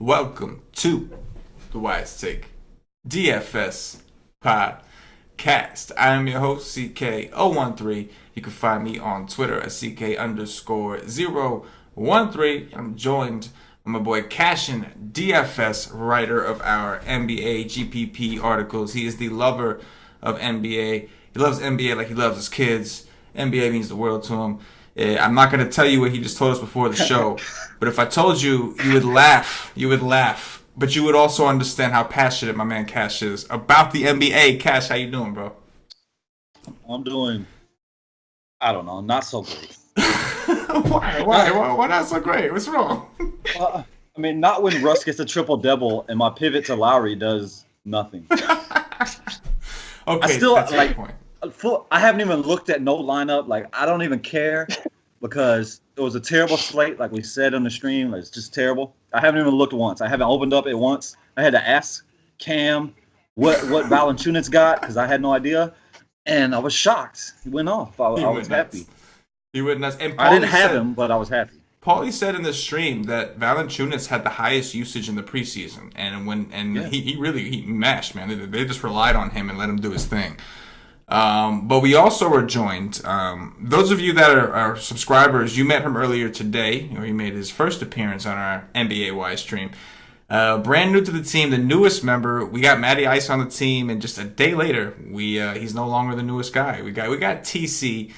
welcome to the Wise Take DFS Podcast. I am your host, Ck013. You can find me on Twitter at Ck_013. I'm joined by my boy CashinDFS, writer of our NBA GPP articles. He is the lover of NBA. He loves NBA like he loves his kids. NBA means the world to him. I'm not going to tell you what he just told us before the show, but if I told you, you would laugh. You would laugh. But you would also understand how passionate my man Cash is about the NBA. Cash, how you doing, bro? I'm doing, I don't know, not so great. Why not so great? What's wrong? I mean, not when Russ gets a triple-double and my pivot to Lowry does nothing. Okay, I still, that's my point. I haven't even looked at no lineup. Like, I don't even care because it was a terrible slate, like we said on the stream. Like, it's just terrible. I haven't even looked once. I haven't opened up it once. I had to ask Cam what Valanciunas got because I had no idea, and I was shocked. He went off. I was happy. He went nuts. And I didn't have him, but I was happy. Paulie said in the stream that Valanciunas had the highest usage in the preseason, he really mashed, man. They just relied on him and let him do his thing. But we also were joined. Those of you that are subscribers, you met him earlier today, or he made his first appearance on our NBA Wise stream. Brand new to the team, the newest member. We got Matty Ice on the team, and just a day later, he's no longer the newest guy. We got TC. He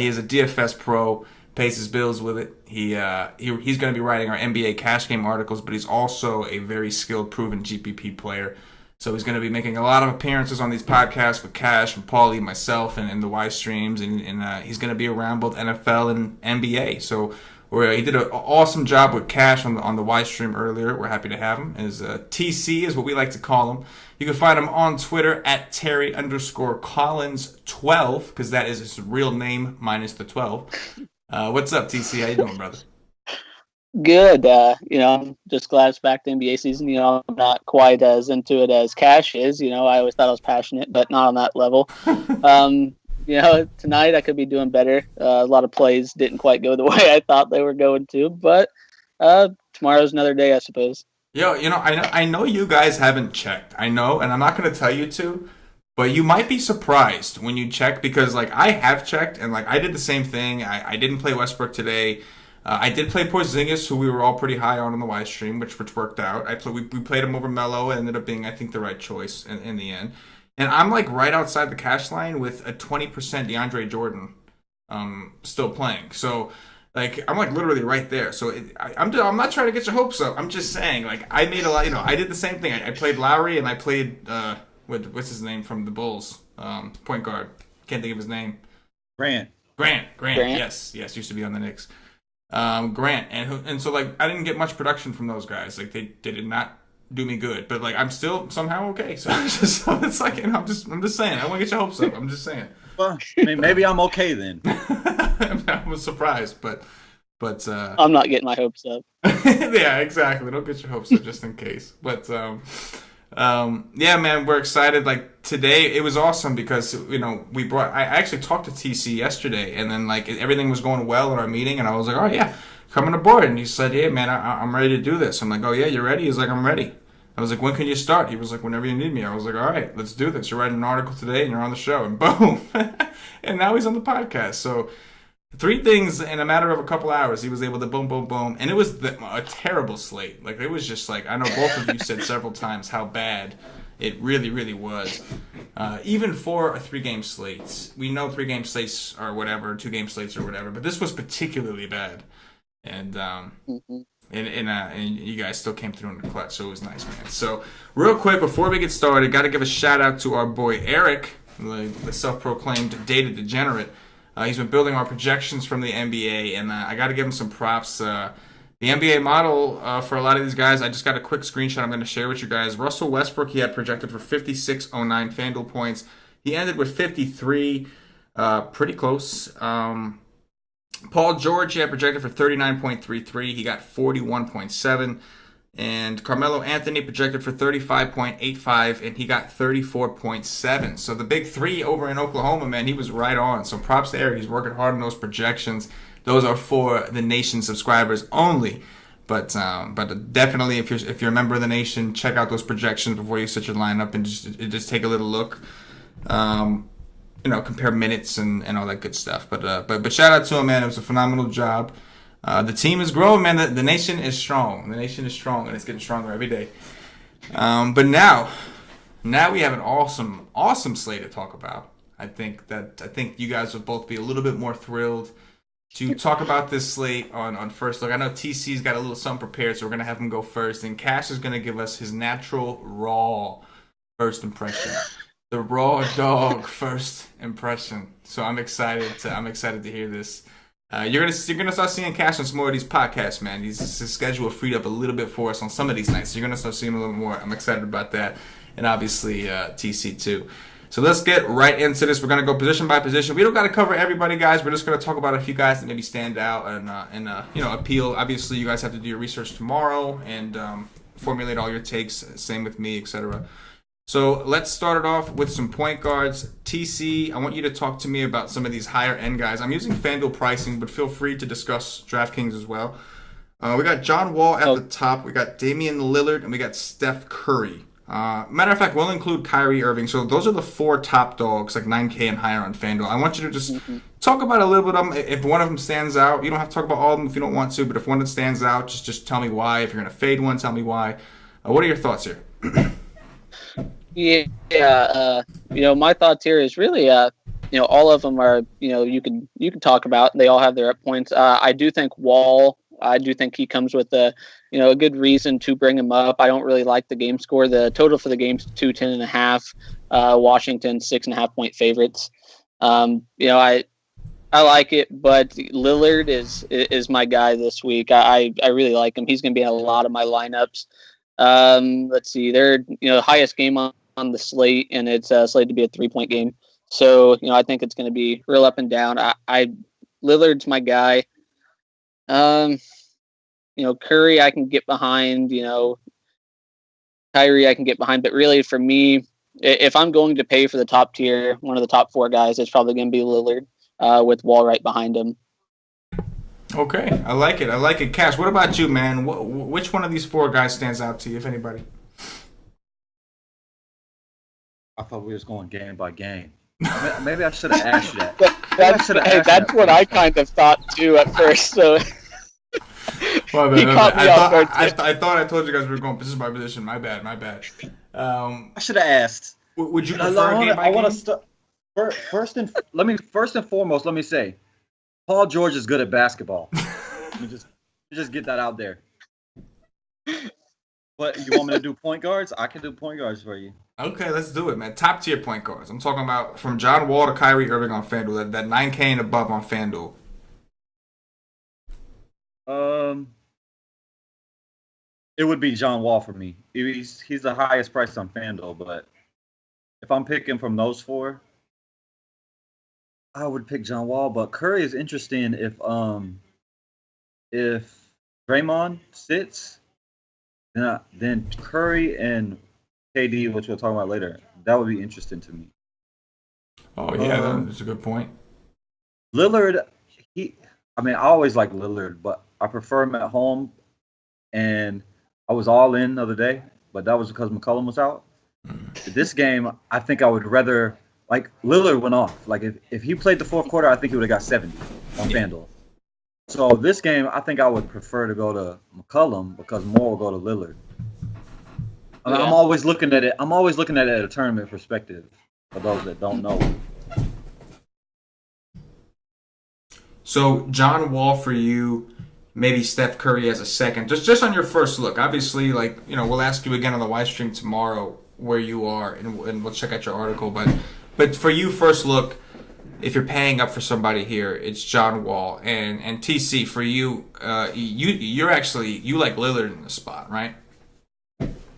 is a DFS pro, pays his bills with it. He's going to be writing our NBA cash game articles, but he's also a very skilled, proven GPP player. So he's going to be making a lot of appearances on these podcasts with Cash and Paulie, myself, and the Y streams, and he's going to be around both NFL and NBA. So he did an awesome job with Cash on the Y stream earlier. We're happy to have him. TC is what we like to call him. You can find him on Twitter at Terry_Collins12, because that is his real name minus the 12. What's up, TC? How you doing, brother? Good. I'm just glad it's back to NBA season. I'm not quite as into it as Cash is. I always thought I was passionate, but not on that level. Tonight I could be doing better. A lot of plays didn't quite go the way I thought they were going to, but tomorrow's another day, I suppose. I know you guys haven't checked. I know, and I'm not going to tell you to, but you might be surprised when you check because, I have checked, and, I did the same thing. I didn't play Westbrook today. I did play Porzingis, who we were all pretty high on the Y stream, which worked out. We played him over Melo. It ended up being, I think, the right choice in the end. And I'm right outside the cash line with a 20% DeAndre Jordan still playing. So I'm literally right there. So I'm not trying to get your hopes up. I'm just saying I made a lot. I did the same thing. I played Lowry and I played what's his name from the Bulls, point guard. Can't think of his name. Grant. Yes, used to be on the Knicks. Grant and so I didn't get much production from those guys. They did not do me good, but I'm still somehow okay. So I'm just saying. I don't want to get your hopes up. I'm just saying. Well, maybe I'm okay then. I was surprised, but I'm not getting my hopes up. Yeah, exactly. Don't get your hopes up just in case. But yeah, man, we're excited. Today, it was awesome because I actually talked to TC yesterday, and then everything was going well in our meeting, and I was like, oh yeah, coming aboard, and he said, yeah, man, I'm ready to do this. I'm like, oh yeah, you're ready? He's like, I'm ready. I was like, when can you start? He was like, whenever you need me. I was like, all right, let's do this. You're writing an article today, and you're on the show, and boom, and now he's on the podcast. So 3 things in a matter of a couple hours, he was able to boom, boom, boom. And it was a terrible slate. It was just I know both of you said several times how bad it really, really was. Even for a 3-game slate. We know 3-game slates are whatever, 2-game slates or whatever, but this was particularly bad. And and you guys still came through in the clutch, so it was nice, man. So real quick, before we get started, got to give a shout out to our boy Eric, the self-proclaimed data degenerate. He's been building our projections from the NBA, and I got to give him some props. The NBA model for a lot of these guys, I just got a quick screenshot I'm going to share with you guys. Russell Westbrook, he had projected for 56.09 FanDuel points. He ended with 53, pretty close. Paul George, he had projected for 39.33. He got 41.7. And Carmelo Anthony projected for 35.85, and he got 34.7. So the big 3 over in Oklahoma, man, he was right on. So props to Eric. He's working hard on those projections. Those are for the nation subscribers only. But definitely, if you're a member of the nation, check out those projections before you set your lineup and just take a little look. Compare minutes and all that good stuff. But shout out to him, man. It was a phenomenal job. The team is growing, man. The nation is strong. The nation is strong, and it's getting stronger every day. But now we have an awesome slate to talk about. I think you guys will both be a little bit more thrilled to talk about this slate on first look. I know TC's got a little something prepared, so we're gonna have him go first, and Cash is gonna give us his natural raw first impression, the raw dog first impression. So I'm excited to hear this. You're gonna start seeing Cash on some more of these podcasts, man. His schedule freed up a little bit for us on some of these nights. So you're gonna start seeing him a little more. I'm excited about that, and obviously TC too. So let's get right into this. We're going to go position by position. We don't got to cover everybody, guys. We're just going to talk about a few guys that maybe stand out and appeal. Obviously, you guys have to do your research tomorrow and formulate all your takes. Same with me, etc. So let's start it off with some point guards. TC, I want you to talk to me about some of these higher end guys. I'm using FanDuel pricing, but feel free to discuss DraftKings as well. We got John Wall at the top. We got Damian Lillard, and we got Steph Curry. Matter of fact, we'll include Kyrie Irving. So those are the 4 top dogs, like 9K and higher on FanDuel. I want you to just talk about a little bit of them. If one of them stands out, you don't have to talk about all of them if you don't want to, but if one that stands out, just tell me why. If you're going to fade one, tell me why. What are your thoughts here? My thoughts here is really, all of them are, you can talk about. They all have their up points. I do think Wall. I do think he comes with a good reason to bring him up. I don't really like the game score. The total for the game's 210.5. Washington 6.5 point favorites. I like it, but Lillard is my guy this week. I really like him. He's going to be in a lot of my lineups. Let's see, they're highest game on the slate, and it's slated to be a 3-point game. So I think it's going to be real up and down. Lillard's my guy. Curry I can get behind, Kyrie I can get behind, but really for me, if I'm going to pay for the top tier, one of the top 4 guys, it's probably going to be Lillard, with Wall right behind him. Okay, I like it. Cash, what about you, man? Which one of these 4 guys stands out to you, if anybody? I thought we was going game by game. Maybe I should have asked you that. That's what I kind of thought too at first. So well, I thought I told you guys we were going position by position. My bad. I should have asked. Would you prefer game by game? I want to start first and foremost. Let me say, Paul George is good at basketball. Let me just get that out there. But you want me to do point guards? I can do point guards for you. Okay, let's do it, man. Top tier point guards. I'm talking about from John Wall to Kyrie Irving on FanDuel. That 9K and above on FanDuel. It would be John Wall for me. He's the highest price on FanDuel, but if I'm picking from those 4, I would pick John Wall. But Curry is interesting if Draymond sits, then Curry and KD, which we'll talk about later, that would be interesting to me. Oh yeah, that's a good point. Lillard, I always like Lillard, but I prefer him at home. And I was all in the other day, but that was because McCollum was out. This game, I think I would rather, like, Lillard went off. Like, if he played the 4th quarter, I think he would have got 70 on FanDuel. So this game, I think I would prefer to go to McCollum because more will go to Lillard. Yeah. I'm always looking at it at a tournament perspective for those that don't know. So John Wall for you, maybe Steph Curry as a second. Just on your first look. Obviously, we'll ask you again on the live stream tomorrow where you are, and we'll check out your article. But for you, first look, if you're paying up for somebody here, it's John Wall. And TC, for you, you like Lillard in the spot, right?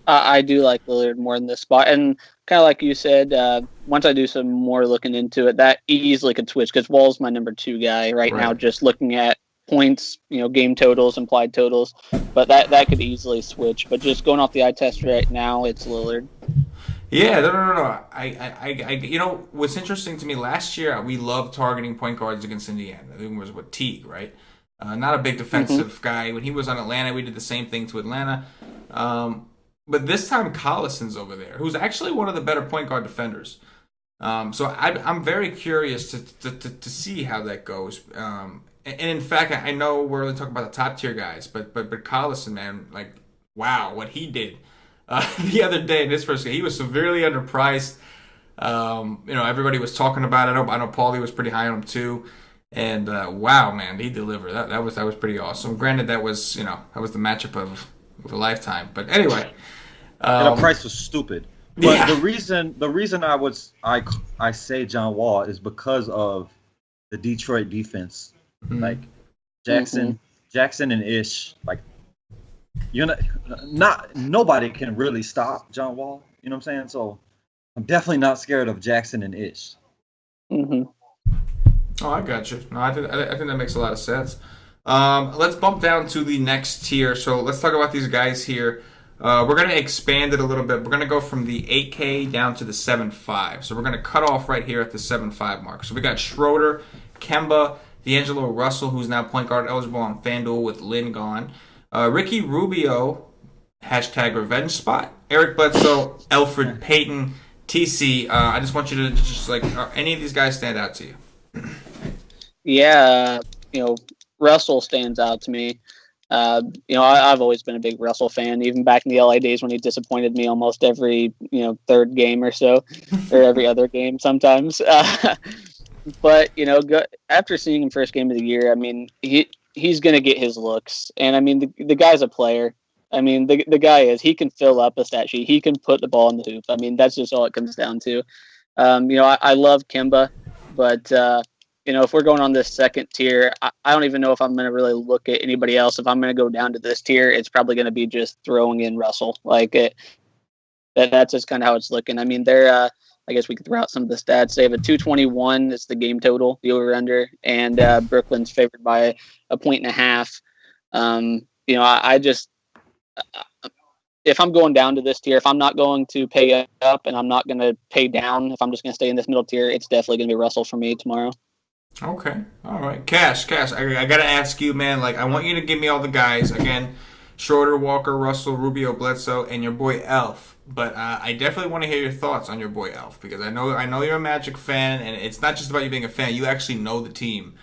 I do like Lillard more in this spot. And kind of like you said, once I do some more looking into it, that easily could switch because Wall's my number 2 guy right now, just looking at points, game totals, implied totals. But that could easily switch. But just going off the eye test right now, it's Lillard. Yeah, no. I what's interesting to me, last year we loved targeting point guards against Indiana. I think it was Teague, right? Not a big defensive guy. When he was on Atlanta, we did the same thing to Atlanta. But this time, Collison's over there, who's actually one of the better point guard defenders. So I'm very curious to see how that goes. And in fact, I know we're only talking about the top tier guys, but Collison, man, like, wow, what he did the other day in his first game, he was severely underpriced. Everybody was talking about it. I know Paulie was pretty high on him too. And wow, man, he delivered. That was pretty awesome. Granted, that was the matchup of a lifetime. But anyway, and the price was stupid. But the reason I say John Wall is because of the Detroit defense. Like Jackson and Ish, like nobody can really stop John Wall. You know what I'm saying? So I'm definitely not scared of Jackson and Ish. Mm-hmm. Oh, I got you. No, I think that makes a lot of sense. Let's bump down to the next tier. So let's talk about these guys here. We're going to expand it a little bit. We're going to go from the 8K down to the 7.5. So we're going to cut off right here at the 7.5 mark. So we got Schroeder, Kemba, D'Angelo Russell, who's now point guard eligible on FanDuel with Lynn gone. Ricky Rubio, #revenge spot. Eric Bledsoe, Elfrid Payton, TC. I just want you to any of these guys stand out to you? Yeah, Russell stands out to me. I've always been a big Russell fan, even back in the LA days when he disappointed me almost every, third game or so, or every other game sometimes. But, after seeing him first game of the year, I mean, he's going to get his looks. And, I mean, the guy's a player. I mean, the guy he can fill up a stat sheet. He can put the ball in the hoop. I mean, that's just all it comes down to. I love Kemba, but, if we're going on this second tier, I don't even know if I'm going to really look at anybody else. If I'm going to go down to this tier, it's probably going to be just throwing in Russell. That's just kind of how it's looking. I mean, they're, I guess we could throw out some of the stats. They have a 221. It's the game total, the over-under, and Brooklyn's favored by 1.5 points. If I'm going down to this tier, if I'm not going to pay up and I'm not going to pay down, if I'm just going to stay in this middle tier, it's definitely going to be Russell for me tomorrow. Okay. All right. Cash. I got to ask you, man, I want you to give me all the guys. Again, Schroeder, Walker, Russell, Rubio, Bledsoe, and your boy Elf. But I definitely want to hear your thoughts on your boy Elf, because I know you're a Magic fan, and it's not just about you being a fan. You actually know the team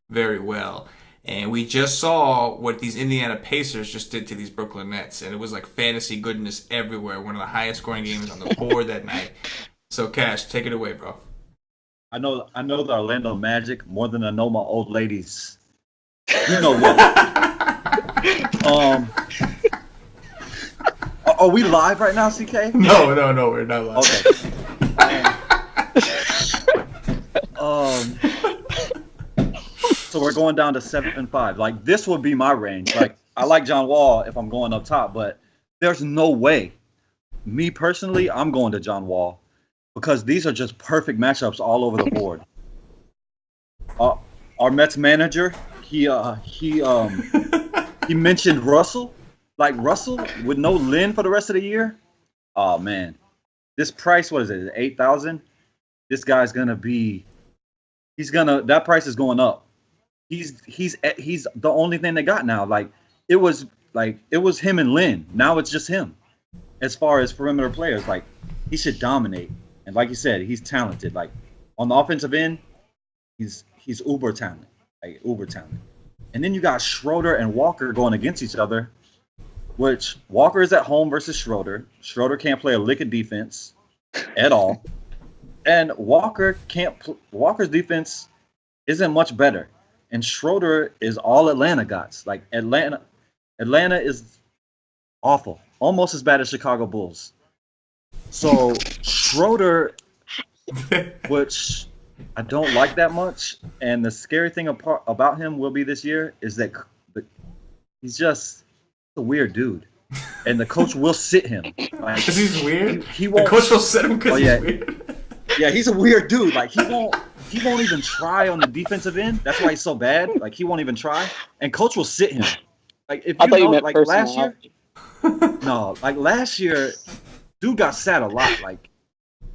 very well. And we just saw what these Indiana Pacers just did to these Brooklyn Nets, and it was like fantasy goodness everywhere. One of the highest scoring games on the board that night. So, Cash, take it away, bro. I know the Orlando Magic more than I know my old ladies. You know what? Are we live right now, CK? No, we're not live. Okay. So we're going down to 7.5. This would be my range. I like John Wall if I'm going up top, but there's no way. Me personally, I'm going to John Wall, because these are just perfect matchups all over the board. Our Mets manager, he mentioned Russell. Russell with no Lynn for the rest of the year. Oh man, this price, what is it? 8,000. This guy's gonna be. That price is going up. He's the only thing they got now. It was him and Lynn. Now it's just him. As far as perimeter players, he should dominate. And like you said, he's talented. On the offensive end, he's uber talented. Uber talented. And then you got Schroeder and Walker going against each other, which Walker is at home versus Schroeder. Schroeder can't play a lick of defense at all. And Walker's defense isn't much better. And Schroeder is all Atlanta got. Atlanta is awful. Almost as bad as Chicago Bulls. So Schroeder, which I don't like that much, and the scary thing about him will be this year is that he's just a weird dude, and the coach will sit him. Because he's weird? He won't, the coach will sit him because he's weird? Yeah, he's a weird dude. He won't even try on the defensive end. That's why he's so bad. He won't even try, and coach will sit him. If I thought you meant last year. No, last year, dude got sat a lot.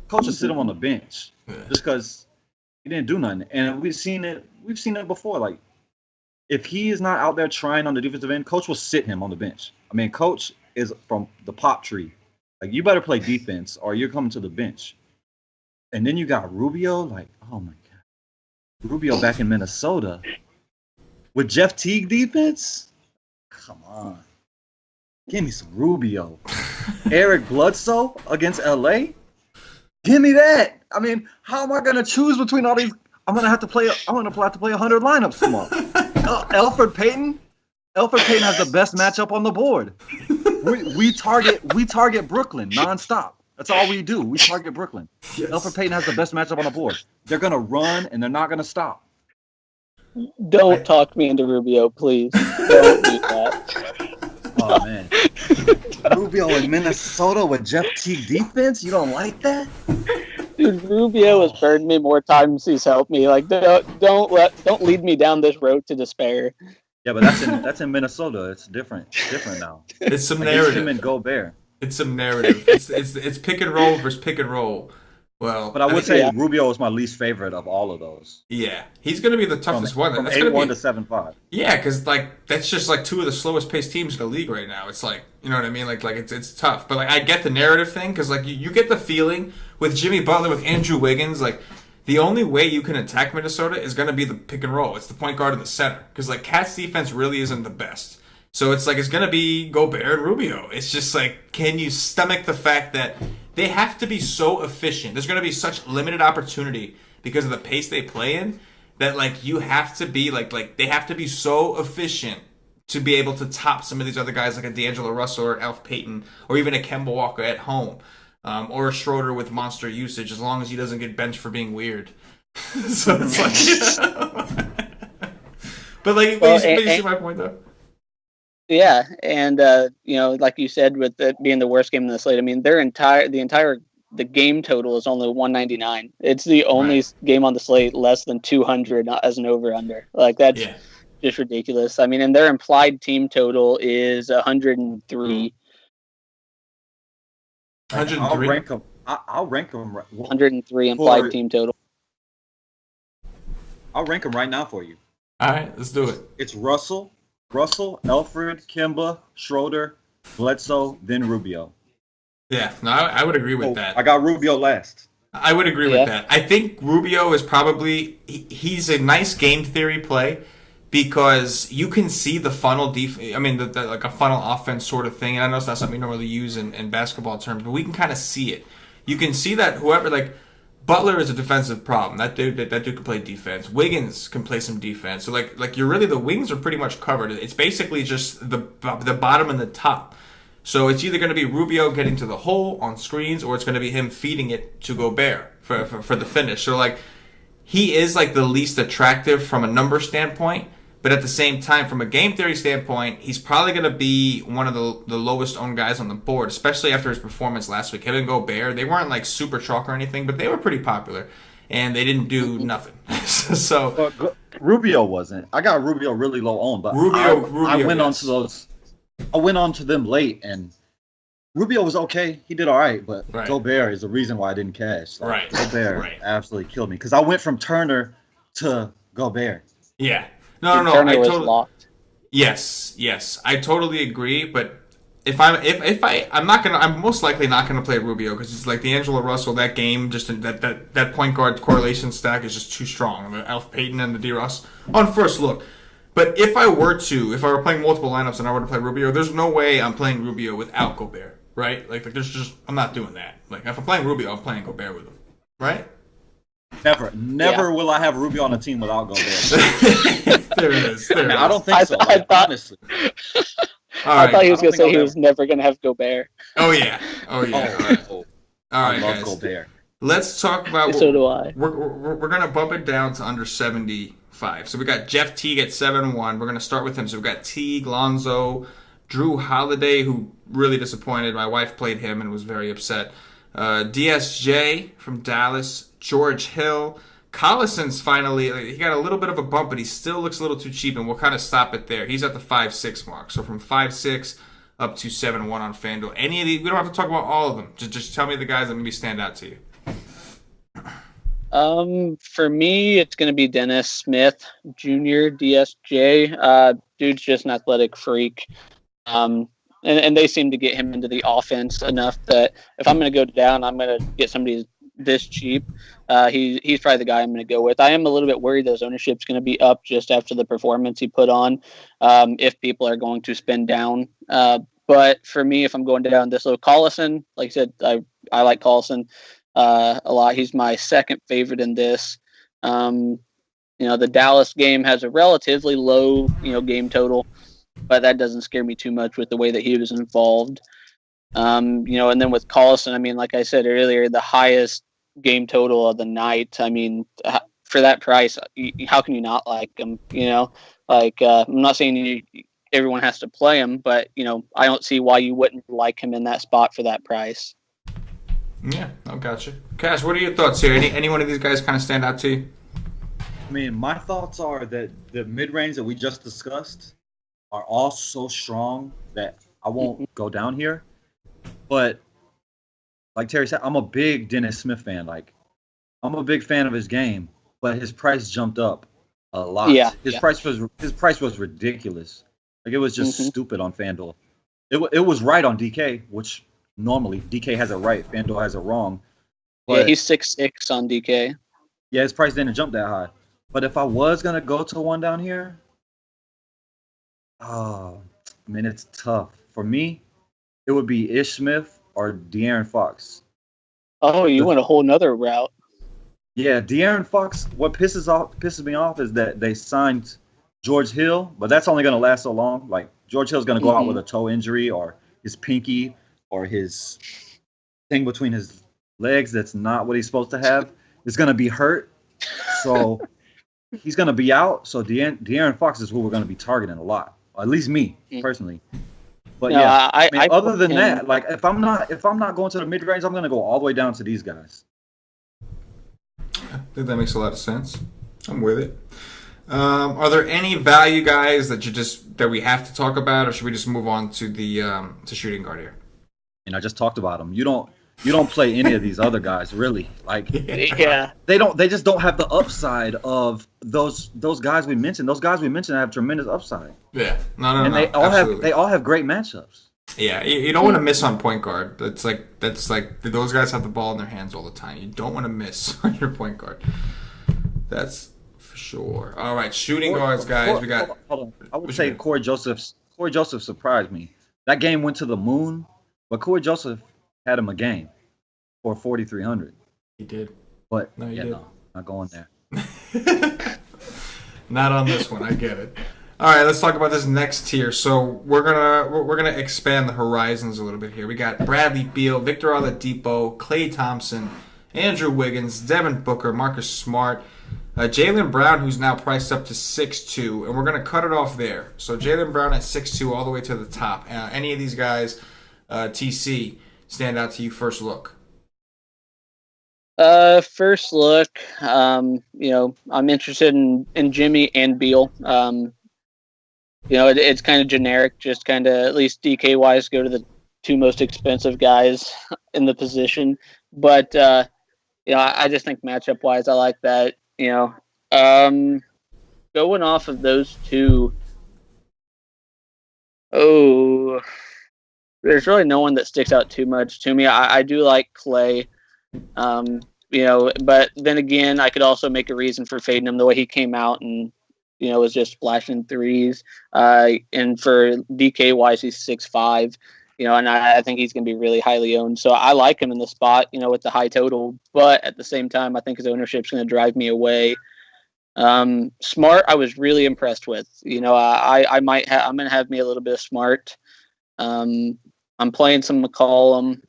Coach will sit him on the bench just because he didn't do nothing. And we've seen it before. if he is not out there trying on the defensive end, coach will sit him on the bench. I mean, coach is from the pop tree. Like, you better play defense or you're coming to the bench. And then you got Rubio. Like, oh my God. Rubio back in Minnesota with Jeff Teague defense? Come on. Give me some Rubio. Eric Bledsoe against LA? Give me that. I mean, how am I going to choose between all these? I'm going to have to play 100 lineups tomorrow. Elfrid Payton has the best matchup on the board. We target Brooklyn nonstop. That's all we do. We target Brooklyn. Yes. Elfrid Payton has the best matchup on the board. They're going to run, and they're not going to stop. Don't talk me into Rubio, please. Don't do that. Oh, man. Rubio in Minnesota with Jeff Teague defense? You don't like that? Dude, Rubio has burned me more times he's helped me. Like, don't lead me down this road to despair. Yeah, but that's in Minnesota. It's different. It's different now. It's some narrative. Him and Gobert. It's some narrative. It's pick and roll versus pick and roll. Well, but I would say Rubio is my least favorite of all of those. Yeah, he's going to be the toughest one. From 8-1 to 7-5. Yeah, because like that's just like two of the slowest paced teams in the league right now. It's like, you know what I mean? Like it's tough. But like I get the narrative thing because like you get the feeling with Jimmy Butler, with Andrew Wiggins, like the only way you can attack Minnesota is going to be the pick and roll. It's the point guard and the center because like Cat's defense really isn't the best. So it's like it's going to be Gobert and Rubio. It's just like, can you stomach the fact that they have to be so efficient? There's going to be such limited opportunity because of the pace they play in that like you have to be like they have to be so efficient to be able to top some of these other guys like a D'Angelo Russell or Elf Payton or even a Kemba Walker at home or a Schroeder with monster usage as long as he doesn't get benched for being weird. So it's like, but like, you see my point though. Yeah, and like you said, with it being the worst game in the slate, I mean, the game total is only 199. It's the only game on the slate less than 200 as an over/under. Like that's just ridiculous. I mean, and their implied team total is 103. 103. I'll rank them. 103 implied team total. I'll rank them right now for you. All right, let's do it. It's Russell, Elfrid, Kemba, Schroeder, Bledsoe, then Rubio. Yeah, no, I would agree with that. I got Rubio last. I would agree with that. I think Rubio is probably he's a nice game theory play because you can see the funnel I mean, the like a funnel offense sort of thing. And I know it's not something you normally use in basketball terms, but we can kind of see it. You can see that whoever like Butler is a defensive problem. That dude can play defense. Wiggins can play some defense. So like you're really the wings are pretty much covered. It's basically just the bottom and the top. So it's either going to be Rubio getting to the hole on screens, or it's going to be him feeding it to Gobert for the finish. So like he is like the least attractive from a number standpoint, but at the same time, from a game theory standpoint, he's probably going to be one of the lowest owned guys on the board, especially after his performance last week. Him and Gobert, they weren't like super chalk or anything, but they were pretty popular, and they didn't do nothing. So Rubio wasn't. I got Rubio really low owned, but I went on to those. I went on to them late, and Rubio was okay. He did all right, but Gobert is the reason why I didn't cash. Like, Gobert absolutely killed me because I went from Turner to Gobert. Yeah. No. Turner was locked. Yes. I totally agree, but I'm most likely not gonna play Rubio because it's like D'Angelo Russell. That game, just that point guard correlation stack is just too strong. The Elf Payton and the D Russ on first look. But if I were playing multiple lineups and I were to play Rubio, there's no way I'm playing Rubio without Gobert, right? Like there's just I'm not doing that. Like if I'm playing Rubio, I'm playing Gobert with him, right? Never will I have Rubio on a team without Gobert. There it is. I don't think so. Honestly. I thought he was going to say he was never going to have Gobert. Oh yeah. All right, I love guys. Gobert. Let's talk about. So do I. We're going to bump it down to under 75. So we got Jeff Teague at 7-1. We're going to start with him. So we got Teague, Lonzo, Drew Holiday, who really disappointed. My wife played him and was very upset. DSJ from Dallas, George Hill. Collison's finally, he got a little bit of a bump, but he still looks a little too cheap, and we'll kind of stop it there. He's at the 5-6 mark. So from 5-6 up to 7-1 on FanDuel. Any of these, we don't have to talk about all of them. Just tell me the guys that maybe stand out to you. For me, it's going to be Dennis Smith Jr., DSJ. Dude's just an athletic freak. And they seem to get him into the offense enough that if I'm going to go down, I'm going to get somebody this cheap. He's probably the guy I'm going to go with. I am a little bit worried that his ownership's going to be up just after the performance he put on, if people are going to spend down. But for me, if I'm going down this low, Collison, like I said, I like Collison a lot. He's my second favorite in this. The Dallas game has a relatively low, game total, but that doesn't scare me too much with the way that he was involved. And then with Collison, I mean, like I said earlier, the highest game total of the night. I mean, for that price, how can you not like him? I'm not saying everyone has to play him, but I don't see why you wouldn't like him in that spot for that price. Yeah, I gotcha. Cash, what are your thoughts here? Any one of these guys kind of stand out to you? I mean, my thoughts are that the mid-range that we just discussed are all so strong that I won't go down here. But like Terry said, I'm a big Dennis Smith fan. Like, I'm a big fan of his game, but his price jumped up a lot. Yeah, his price was ridiculous. Like, it was just stupid on FanDuel. It was right on DK, which normally DK has it right, FanDuel has it wrong. But, yeah, he's 6'6" on DK. Yeah, his price didn't jump that high. But if I was gonna go to one down here, it's tough. For me, it would be Ish Smith or De'Aaron Fox. Oh, you went a whole nother route. Yeah, De'Aaron Fox, what pisses me off is that they signed George Hill, but that's only going to last so long. Like, George Hill's going to go out with a toe injury or his pinky or his thing between his legs that's not what he's supposed to have. It's going to be hurt. So he's going to be out. So De'Aaron Fox is who we're going to be targeting a lot. Or at least me, personally. But no, yeah, other than that, like, if I'm not going to the mid range, I'm going to go all the way down to these guys. I think that makes a lot of sense. I'm with it. Are there any value guys that we have to talk about, or should we just move on to the to shooting guard here? And I just talked about them. You don't play any of these other guys, really. Like, yeah, they just don't have the upside of those guys we mentioned. Those guys we mentioned have tremendous upside. Yeah, no, and they all have great matchups. Yeah, you don't want to miss on point guard. That's like those guys have the ball in their hands all the time. You don't want to miss on your point guard. That's for sure. All right, shooting guards, guys. We got. Hold on. I would say Corey Joseph surprised me. That game went to the moon, but Corey Joseph had him a game for 4,300. He did. But no, not going there. Not on this one. I get it. All right, let's talk about this next tier. So we're gonna expand the horizons a little bit here. We got Bradley Beal, Victor Oladipo, Klay Thompson, Andrew Wiggins, Devin Booker, Marcus Smart, Jaylen Brown, who's now priced up to 6'2", and we're gonna cut it off there. So Jaylen Brown at 6'2", all the way to the top. Any of these guys, TC, stand out to you first look? First look, I'm interested in Jimmy and Beal. It's kind of generic, just kind of, at least DK wise, go to the two most expensive guys in the position. But I just think matchup wise, I like that. Going off of those two, there's really no one that sticks out too much to me. I do like Klay. But then again, I could also make a reason for fading him the way he came out and, was just splashing threes. And for DK wise, he's 6'5", and I think he's going to be really highly owned. So I like him in the spot, with the high total. But at the same time, I think his ownership's going to drive me away. Smart, I was really impressed with. I'm going to have me a little bit of Smart. I'm playing some McCollum.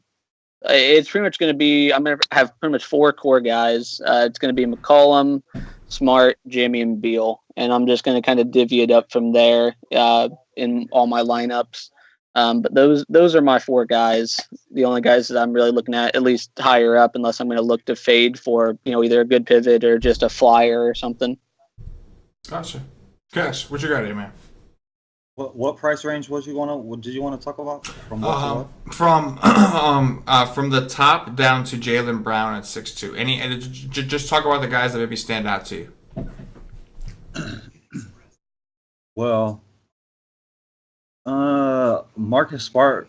It's pretty much going to be, I'm going to have pretty much four core guys. It's going to be McCollum, Smart, Jimmy, and Beal. And I'm just going to kind of divvy it up from there in all my lineups. But those are my four guys, the only guys that I'm really looking at least higher up, unless I'm going to look to fade for, either a good pivot or just a flyer or something. Gotcha. Cash, what you got here, man? What price range did you want to talk about? From what to what? From the top down to Jaylen Brown at 6'2". Just talk about the guys that maybe stand out to you. Well, Marcus Smart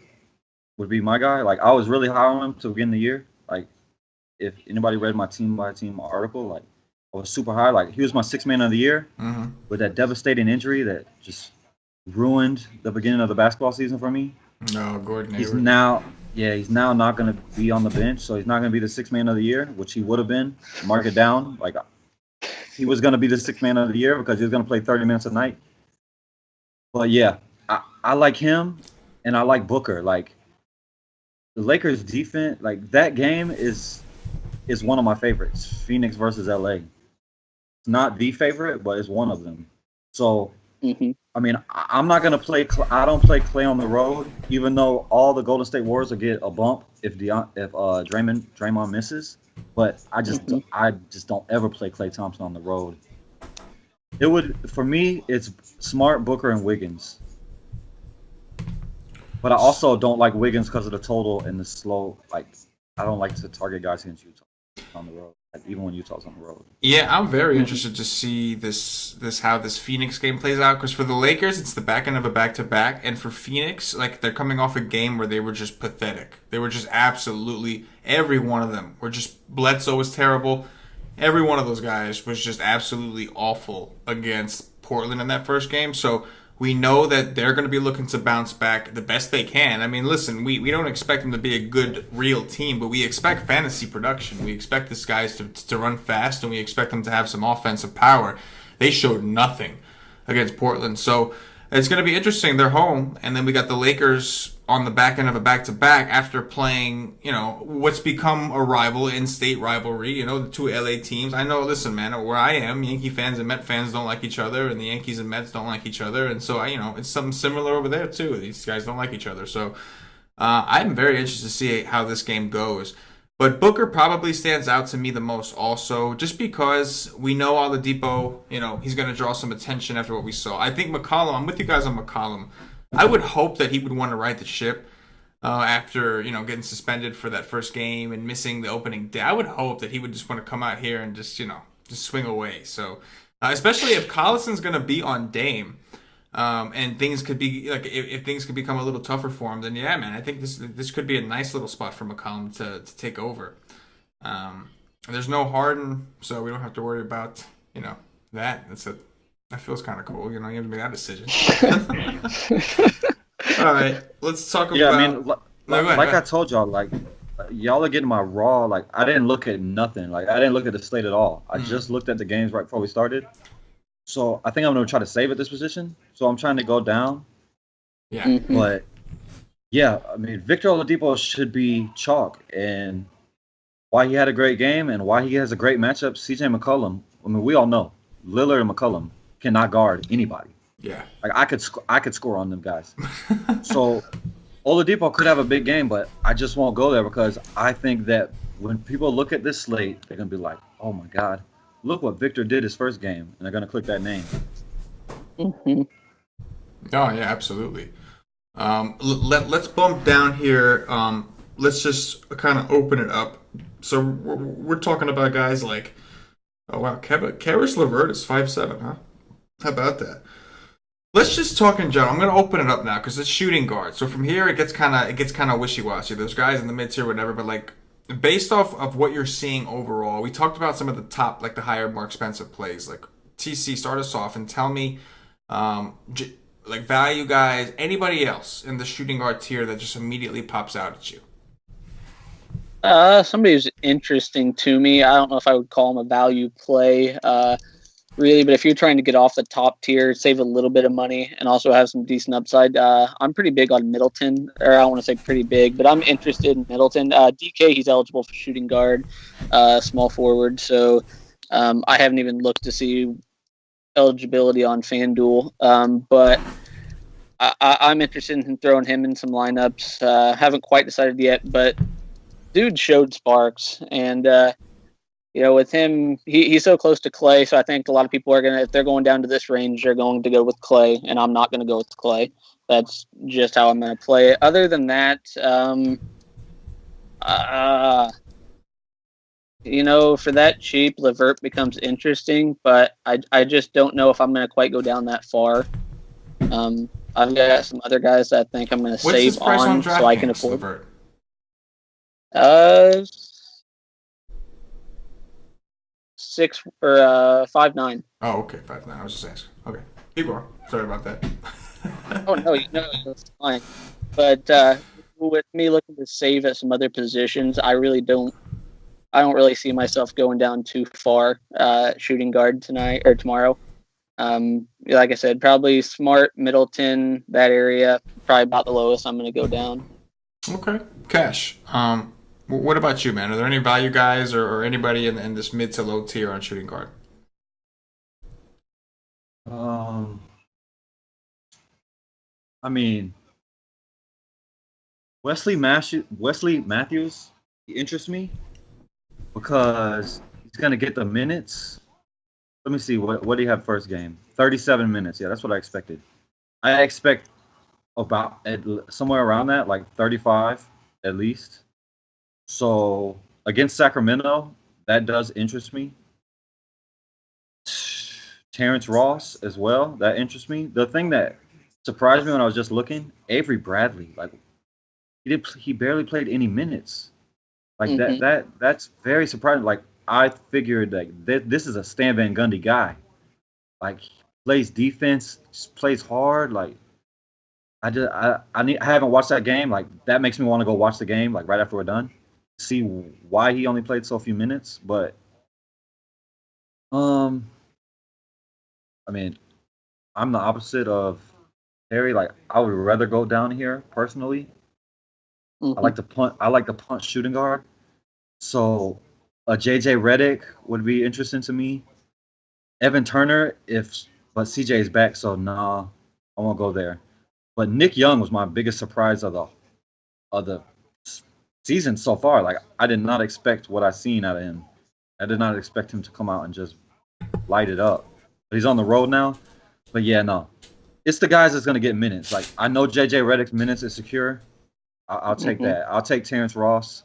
would be my guy. Like, I was really high on him to begin the year. Like, if anybody read my team by team article, like, I was super high. Like, he was my sixth man of the year with that devastating injury that just ruined the beginning of the basketball season for me. No, Gordon Hayward. He's now not going to be on the bench, so he's not going to be the sixth man of the year, which he would have been. Mark it down. Like, he was going to be the sixth man of the year because he was going to play 30 minutes a night. But yeah, I like him, and I like Booker. Like, the Lakers' defense, like, that game is one of my favorites. Phoenix versus LA. It's not the favorite, but it's one of them. So, I mean, I'm not gonna play. I don't play Clay on the road, even though all the Golden State Warriors will get a bump if Draymond misses. But I just don't ever play Klay Thompson on the road. It would, for me, it's Smart, Booker, and Wiggins. But I also don't like Wiggins because of the total and the slow. Like, I don't like to target guys against Utah on the road, like, even when Utah's on the road. Yeah, I'm very interested to see this how this Phoenix game plays out, because for the Lakers, it's the back end of a back-to-back, and for Phoenix, like, they're coming off a game where they were just pathetic. They were just absolutely, every one of them were just, Bledsoe was terrible. Every one of those guys was just absolutely awful against Portland in that first game. So we know that they're going to be looking to bounce back the best they can. I mean, listen, we don't expect them to be a good, real team, but we expect fantasy production. We expect these guys to run fast, and we expect them to have some offensive power. They showed nothing against Portland. So it's going to be interesting. They're home, and then we got the Lakers on the back end of a back-to-back after playing, what's become a rival, in-state rivalry, the two LA teams. I know, listen, man, where I am, Yankee fans and Met fans don't like each other, and the Yankees and Mets don't like each other, and so, it's something similar over there, too. These guys don't like each other, so I'm very interested to see how this game goes. But Booker probably stands out to me the most also, just because we know Oladipo, he's going to draw some attention after what we saw. I think McCollum, I'm with you guys on McCollum. I would hope that he would want to right the ship after, getting suspended for that first game and missing the opening day. I would hope that he would just want to come out here and just swing away. So, especially if Collison's going to be on Dame, and things could be, like, if things could become a little tougher for him, then yeah, man, I think this could be a nice little spot for McCollum to take over. There's no Harden, so we don't have to worry about, that. That feels kind of cool, you have to make that decision. All right, let's talk about... Yeah, I mean, like I told y'all, like, y'all are getting my raw, like, I didn't look at nothing. Like, I didn't look at the slate at all. I just looked at the games right before we started. So I think I'm going to try to save at this position. So I'm trying to go down. Yeah. But, yeah, I mean, Victor Oladipo should be chalk. And why he had a great game and why he has a great matchup, CJ McCollum, I mean, we all know, Lillard and McCollum cannot guard anybody. Yeah. Like, I could score on them guys. So Oladipo could have a big game, but I just won't go there because I think that when people look at this slate, they're going to be like, oh, my God, look what Victor did his first game. And they're going to click that name. Mm-hmm. Oh, yeah, absolutely. Let's bump down here. Let's just kind of open it up. So we're talking about guys like, oh, wow, Karis LeVert is 5'7", huh? How about that? Let's just talk in general. I'm going to open it up now because it's shooting guard. So from here, it gets kind of wishy-washy. There's guys in the mids here, whatever, but like based off of what you're seeing overall, we talked about some of the top, like the higher, more expensive plays. Like TC, start us off and tell me, like value guys, anybody else in the shooting guard tier that just immediately pops out at you. Somebody who's interesting to me. I don't know if I would call him a value play, really, but if you're trying to get off the top tier, save a little bit of money, and also have some decent upside, I'm pretty big on Middleton, or I don't want to say pretty big, but I'm interested in Middleton. DK, he's eligible for shooting guard, small forward, so I haven't even looked to see eligibility on FanDuel, but I'm interested in throwing him in some lineups. Haven't quite decided yet, but dude showed sparks, and with him, he's so close to Clay, so I think a lot of people are going to, if they're going down to this range, they're going to go with Clay, and I'm not going to go with Clay. That's just how I'm going to play it. Other than that, for that cheap, Levert becomes interesting, but I just don't know if I'm going to quite go down that far. I've got some other guys that I think I'm going to save on so I can afford. Levert? 6 or 5'9". Oh, okay, 5'9". I was just asking. Okay, keep going. Sorry about that. Oh no, it's fine. But with me looking to save at some other positions, I don't really see myself going down too far shooting guard tonight or tomorrow. Like I said, probably Smart, Middleton, that area, probably about the lowest I'm going to go down. Okay, Cash. What about you, man? Are there any value guys or anybody in this mid to low tier on shooting guard? I mean, Wesley Matthews, he interests me because he's gonna get the minutes. Let me see, what do you have first game? 37 minutes. Yeah, that's what I expected. I expect about somewhere around that, like 35 at least. So against Sacramento, that does interest me. Terrence Ross as well, that interests me. The thing that surprised me when I was just looking, Avery Bradley, like he barely played any minutes. Like that's very surprising. Like I figured like this is a Stan Van Gundy guy. Like he plays defense, just plays hard. Like I haven't watched that game. Like that makes me want to go watch the game. Like right after we're done, see why he only played so few minutes. But I mean, I'm the opposite of Harry. Like I would rather go down here personally. I like to punt shooting guard. So a JJ Redick would be interesting to me. Evan Turner, but CJ is back, so nah, I won't go there. But Nick Young was my biggest surprise of the season so far. Like I did not expect what I seen out of him. I did not expect him to come out and just light it up. But he's on the road now. But yeah, no, it's the guys that's gonna get minutes. Like I know JJ Redick's minutes is secure. I'll take that. I'll take Terrence Ross.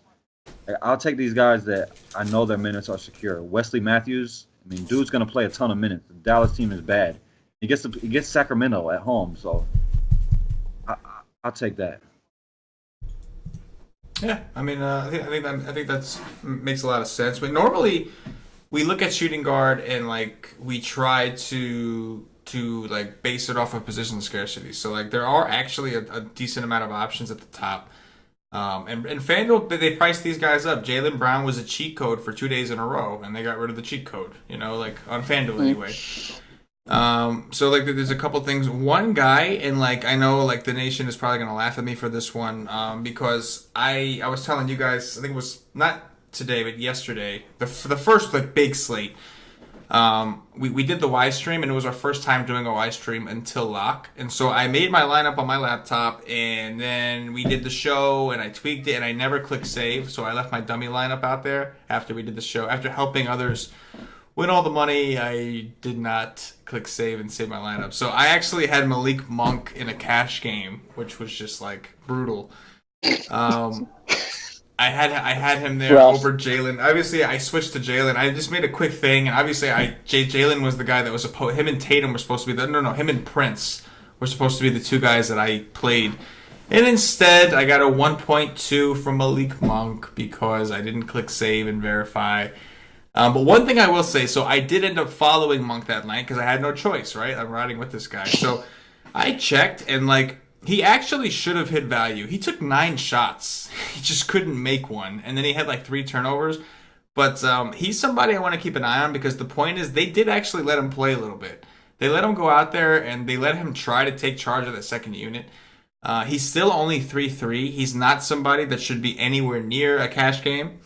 I'll take these guys that I know their minutes are secure. Wesley Matthews, I mean, dude's gonna play a ton of minutes. The Dallas team is bad. He gets Sacramento at home, so I'll take that. Yeah, I mean, I think that makes a lot of sense. But normally, we look at shooting guard and like we try to like base it off of position scarcity. So like there are actually a decent amount of options at the top. And FanDuel, they priced these guys up. Jaylen Brown was a cheat code for 2 days in a row, and they got rid of the cheat code, like on FanDuel anyway. So like there's a couple things. One guy, and like I know like the nation is probably gonna laugh at me for this one, because I was telling you guys, I think it was not today but yesterday, for the first like big slate. We did the Y stream, and it was our first time doing a Y stream until lock. And so I made my lineup on my laptop, and then we did the show, and I tweaked it, and I never clicked save. So I left my dummy lineup out there after we did the show. After helping others win all the money, I did not click save and save my lineup. So I actually had Malik Monk in a cash game, which was just like brutal. I had him there over Jalen. Obviously, I switched to Jalen. I just made a quick thing, and obviously, Jalen was the guy that was supposed. Him and Tatum were supposed to be him and Prince were supposed to be the two guys that I played, and instead, I got a 1.2 from Malik Monk because I didn't click save and verify. But one thing I will say, so I did end up following Monk that night because I had no choice, right? I'm riding with this guy, so I checked and like. He actually should have hit value. He took 9 shots. He just couldn't make one. And then he had like 3 turnovers. But he's somebody I want to keep an eye on because the point is they did actually let him play a little bit. They let him go out there and they let him try to take charge of that second unit. He's still only 3-3. He's not somebody that should be anywhere near a cash game.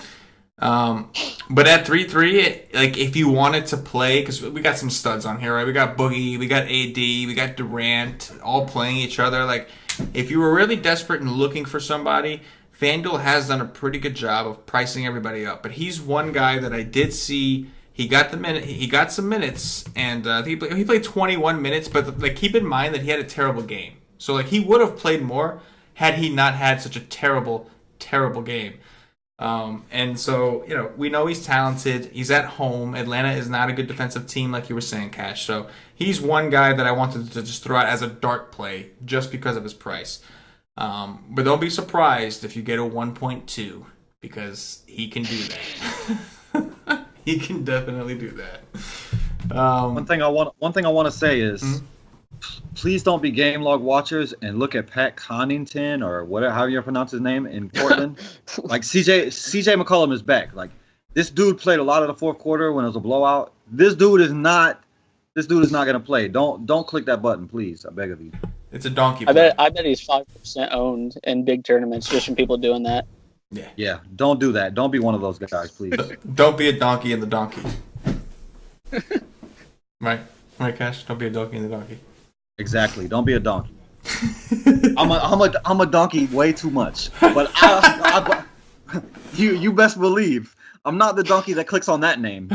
But at 3-3, like if you wanted to play, because we got some studs on here, right? We got Boogie, we got AD, we got Durant, all playing each other. Like if you were really desperate and looking for somebody, FanDuel has done a pretty good job of pricing everybody up, but he's one guy that I did see. He got some minutes, and I think he played 21 minutes. But like, keep in mind that he had a terrible game, so like he would have played more had he not had such a terrible game. And so, we know he's talented. He's at home. Atlanta is not a good defensive team, like you were saying, Cash. So he's one guy that I wanted to just throw out as a dark play just because of his price. But don't be surprised if you get a 1.2 because he can do that. He can definitely do that. One thing I want to say is, please don't be game log watchers and look at Ck013 or whatever, how you pronounce his name in Portland. Like CJ McCollum is back. Like, this dude played a lot of the fourth quarter when it was a blowout. This dude is not gonna play. Don't click that button, please. I beg of you. It's a donkey play. I bet he's 5% owned in big tournaments just from people doing that. Yeah. Don't do that. Don't be one of those guys, please. Don't be a donkey in the donkey. Right, Cash. Don't be a donkey in the donkey. Exactly. Don't be a donkey. I'm a donkey way too much. But you best believe I'm not the donkey that clicks on that name.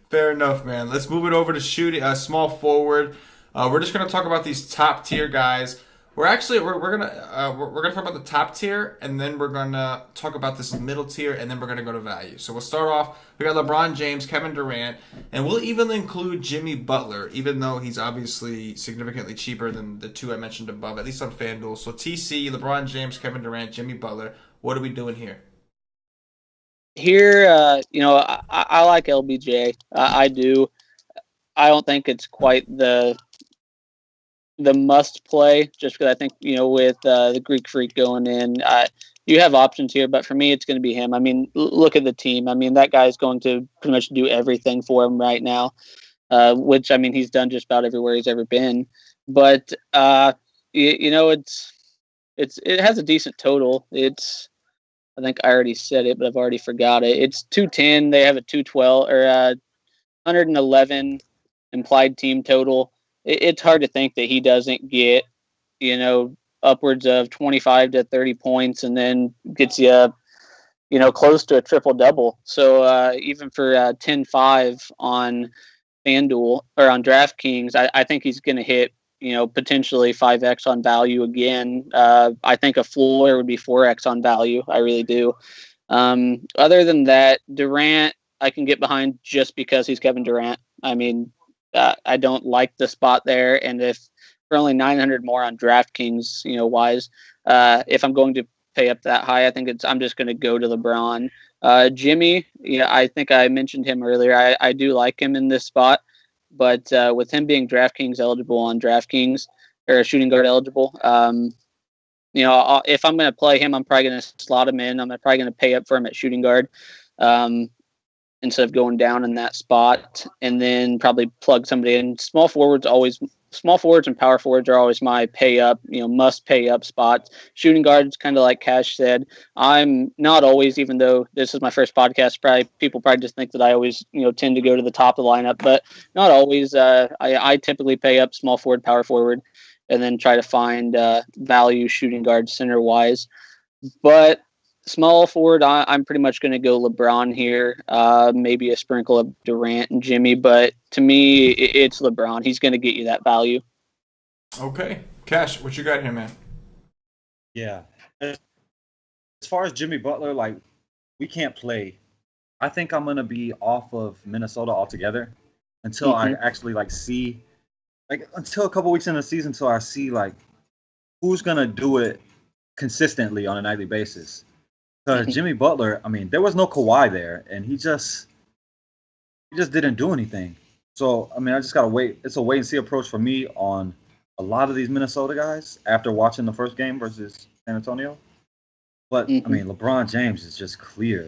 Fair enough, man. Let's move it over to shooting small forward. We're just gonna talk about these top tier guys. We're gonna talk about the top tier, and then we're gonna talk about this middle tier, and then we're gonna go to value. So we'll start off. We got LeBron James, Kevin Durant, and we'll even include Jimmy Butler, even though he's obviously significantly cheaper than the two I mentioned above, at least on FanDuel. So TC, LeBron James, Kevin Durant, Jimmy Butler. What are we doing here? Here, I like LBJ. I do. I don't think it's quite the must play, just because I think, with the Greek Freak going in, you have options here, but for me, it's going to be him. I mean, look at the team. I mean, that guy's going to pretty much do everything for him right now, which, I mean, he's done just about everywhere he's ever been. But, it has a decent total. I think I already said it, but I've already forgot it. It's 210. They have a 212 or 111 implied team total. It's hard to think that he doesn't get, upwards of 25 to 30 points and then gets you, close to a triple double. So even for 10-5 on FanDuel or on DraftKings, I think he's going to hit, potentially 5x on value again. I think a floor would be 4x on value. I really do. Other than that, Durant, I can get behind just because he's Kevin Durant. I mean, I don't like the spot there, and if for only 900 more on DraftKings, wise, if I'm going to pay up that high, I think I'm just going to go to LeBron. Jimmy, I think I mentioned him earlier. I do like him in this spot, but with him being DraftKings eligible on DraftKings or shooting guard eligible, if I'm going to play him, I'm probably going to slot him in. I'm probably going to pay up for him at shooting guard. Instead of going down in that spot, and then probably plug somebody in. Small forwards and power forwards are always my pay up, must pay up spots. Shooting guards, kind of like Cash said, I'm not always, even though this is my first podcast, people probably just think that I always, tend to go to the top of the lineup, but not always. I typically pay up small forward, power forward, and then try to find value shooting guard center wise. But small forward, I'm pretty much going to go LeBron here. Maybe a sprinkle of Durant and Jimmy, but to me, it's LeBron. He's going to get you that value. Okay. Cash, what you got here, man? Yeah. As far as Jimmy Butler, we can't play. I think I'm going to be off of Minnesota altogether until I actually, see, until a couple weeks in the season, until I see, who's going to do it consistently on a nightly basis. Because Jimmy Butler, I mean, there was no Kawhi there, and he just didn't do anything. So, I mean, I just got to wait. It's a wait-and-see approach for me on a lot of these Minnesota guys after watching the first game versus San Antonio. But, I mean, LeBron James is just clear.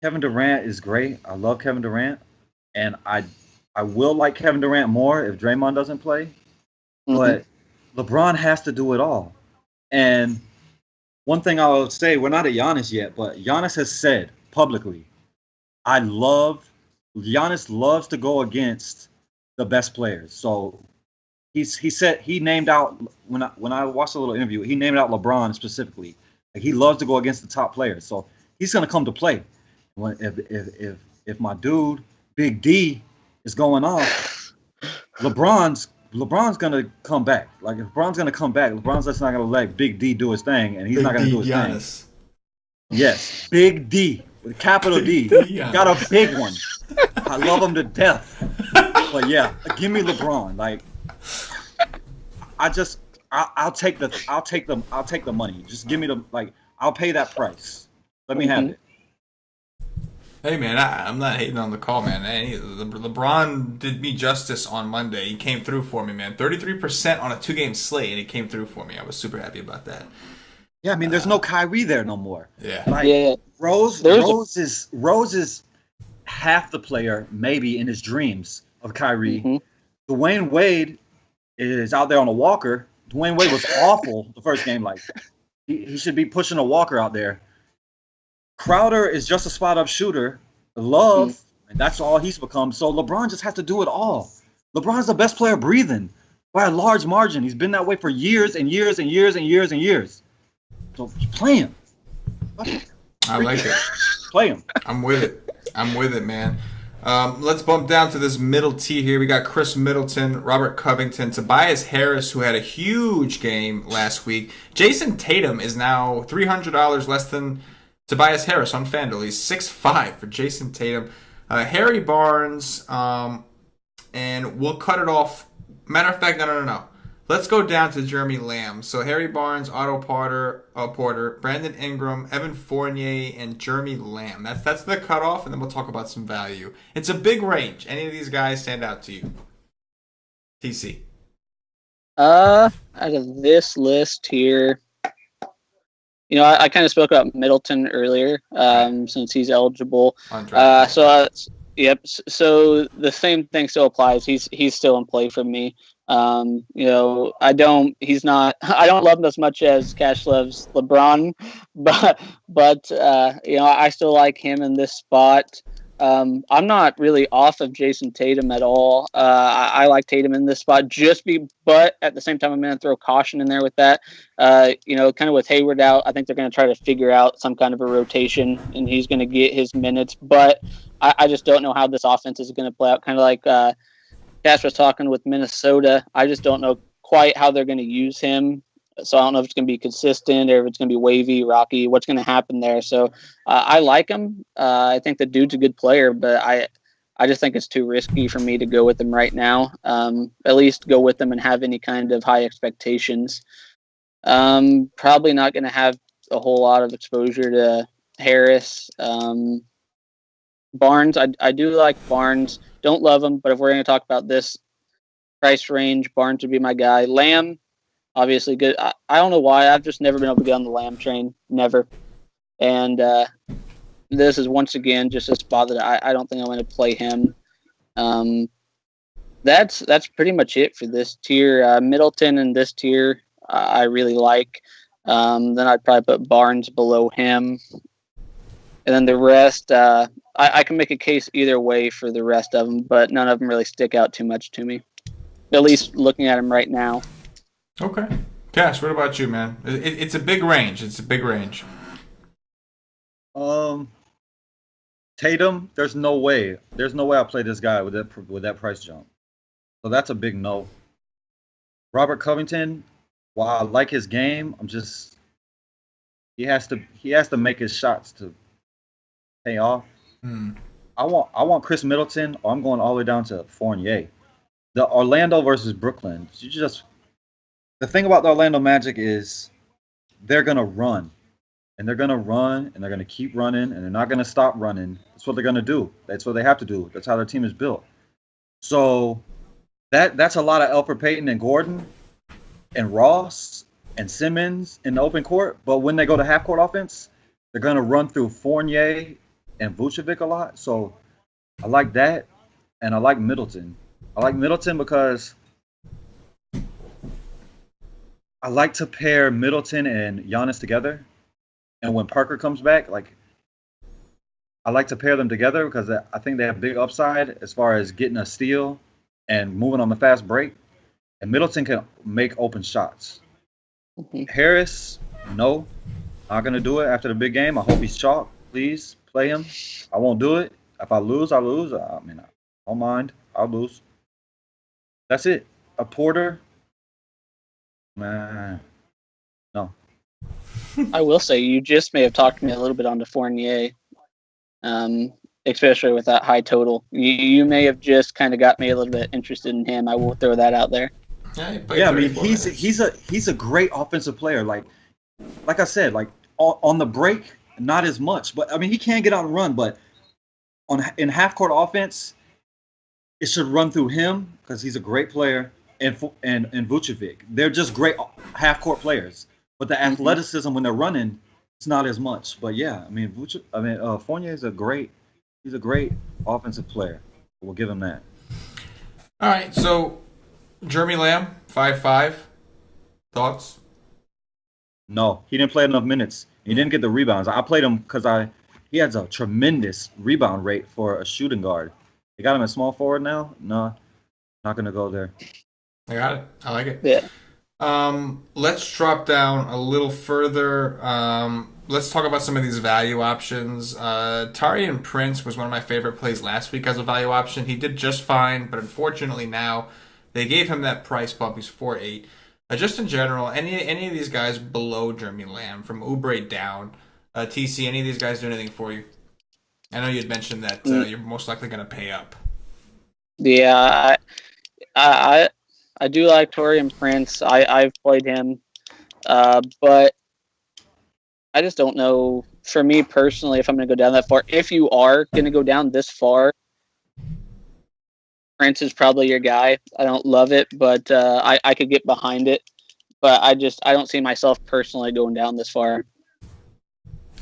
Kevin Durant is great. I love Kevin Durant. And I will like Kevin Durant more if Draymond doesn't play. But LeBron has to do it all. And one thing I will say, we're not at Giannis yet, but Giannis has said publicly, Giannis loves to go against the best players. So he said he named out when I watched a little interview, he named out LeBron specifically. Like he loves to go against the top players, so he's gonna come to play. When if my dude Big D is going off, LeBron's gonna come back. Like if LeBron's gonna come back, LeBron's just not gonna let Big D do his thing, and he's not gonna do his thing. Yes, Big D with a capital D. Got a big one. I love him to death. But yeah, give me LeBron. Like I'll take the money. Just give me I'll pay that price. Let me have it. Hey man, I'm not hating on the call, man. LeBron did me justice on Monday. He came through for me, man. 33% on a 2-game slate, and he came through for me. I was super happy about that. Yeah, I mean, there's no Kyrie there no more. Yeah. Rose is half the player, maybe in his dreams of Kyrie. Mm-hmm. Dwayne Wade is out there on a walker. Dwayne Wade was awful the first game. Like he should be pushing a walker out there. Crowder is just a spot-up shooter. Love, and that's all he's become. So LeBron just has to do it all. LeBron's the best player breathing by a large margin. He's been that way for years and years and years and years and years. So play him. I like it. Play him. I'm with it, man. Let's bump down to this middle tier here. We got Chris Middleton, Robert Covington, Tobias Harris, who had a huge game last week. Jason Tatum is now $300 less than Tobias Harris on FanDuel. He's 6'5" for Jason Tatum. Harry Barnes, and we'll cut it off. Matter of fact, no. Let's go down to Jeremy Lamb. So Harry Barnes, Otto Porter, Brandon Ingram, Evan Fournier, and Jeremy Lamb. That's the cutoff, and then we'll talk about some value. It's a big range. Any of these guys stand out to you? TC. Out of this list here, I kind of spoke about Middleton earlier, since he's eligible. Yep. So the same thing still applies. He's still in play for me. I don't love him as much as Cash loves LeBron, but I still like him in this spot. I'm not really off of Jason Tatum at all. I like Tatum in this spot but at the same time, I'm going to throw caution in there with that. Kind of with Hayward out, I think they're going to try to figure out some kind of a rotation, and he's going to get his minutes. But I just don't know how this offense is going to play out. Kind of like Cash was talking with Minnesota. I just don't know quite how they're going to use him. So I don't know if it's going to be consistent or if it's going to be wavy, rocky, what's going to happen there. So I like him. I think the dude's a good player, but I just think it's too risky for me to go with him right now. At least go with him and have any kind of high expectations. Probably not going to have a whole lot of exposure to Harris. Barnes, I do like Barnes. Don't love him, but if we're going to talk about this price range, Barnes would be my guy. Lamb, obviously good. I don't know why. I've just never been able to get on the Lamb train. Never. And this is once again just a spot that I don't think I'm going to play him. That's pretty much it for this tier. Middleton in this tier, I really like. Then I'd probably put Barnes below him. And then the rest, I can make a case either way for the rest of them, but none of them really stick out too much to me. At least looking at them right now. Okay. Cash, what about you, man? It's a big range. Tatum, there's no way I'll play this guy with that price jump. So that's a big no. Robert Covington, while I like his game, he has to make his shots to pay off. I want Chris Middleton, or I'm going all the way down to Fournier. The Orlando versus Brooklyn. The thing about the Orlando Magic is they're gonna run. And they're going to run, and they're going to keep running, and they're not going to stop running. That's what they're going to do. That's what they have to do. That's how their team is built. So that's a lot of Elfrid Payton and Gordon and Ross and Simmons in the open court. But when they go to half-court offense, they're going to run through Fournier and Vucevic a lot. So I like that, and I like Middleton. I like Middleton because I like to pair Middleton and Giannis together. And when Parker comes back, I like to pair them together because I think they have big upside as far as getting a steal and moving on the fast break. and Middleton can make open shots. Mhm. Harris, no, not gonna do it after the big game. I hope he's chalk. Please play him. I won't do it. If I lose, I lose. I mean, I don't mind. I'll lose. That's it. A Porter, man, no. I will say you just may have talked me a little bit onto Fournier, especially with that high total. You may have just kind of got me a little bit interested in him. I will throw that out there. Yeah, I mean he's a great offensive player. Like I said, like on the break, not as much. But I mean he can get out and run. But in half court offense, it should run through him because he's a great player, and Vucevic. They're just great half court players. But the athleticism when they're running, it's not as much. But yeah, I mean Fournier is a great offensive player. We'll give him that. All right, so Jeremy Lamb, 5'5". Thoughts? No, he didn't play enough minutes. He didn't get the rebounds. I played him because he has a tremendous rebound rate for a shooting guard. They got him at small forward now. No, not gonna go there. I got it. I like it. Yeah. Let's drop down a little further. Let's talk about some of these value options. Taurean Prince was one of my favorite plays last week as a value option. He did just fine, but unfortunately now they gave him that price bump. He's 4.8. Just in general, any of these guys below Jeremy Lamb, from Oubre down, TC, any of these guys do anything for you? I know you had mentioned that you're most likely going to pay up. Yeah, I do like Taurean Prince. I've played him, but I just don't know. For me personally, if I'm going to go down that far, if you are going to go down this far, Prince is probably your guy. I don't love it, but I could get behind it. But I don't see myself personally going down this far.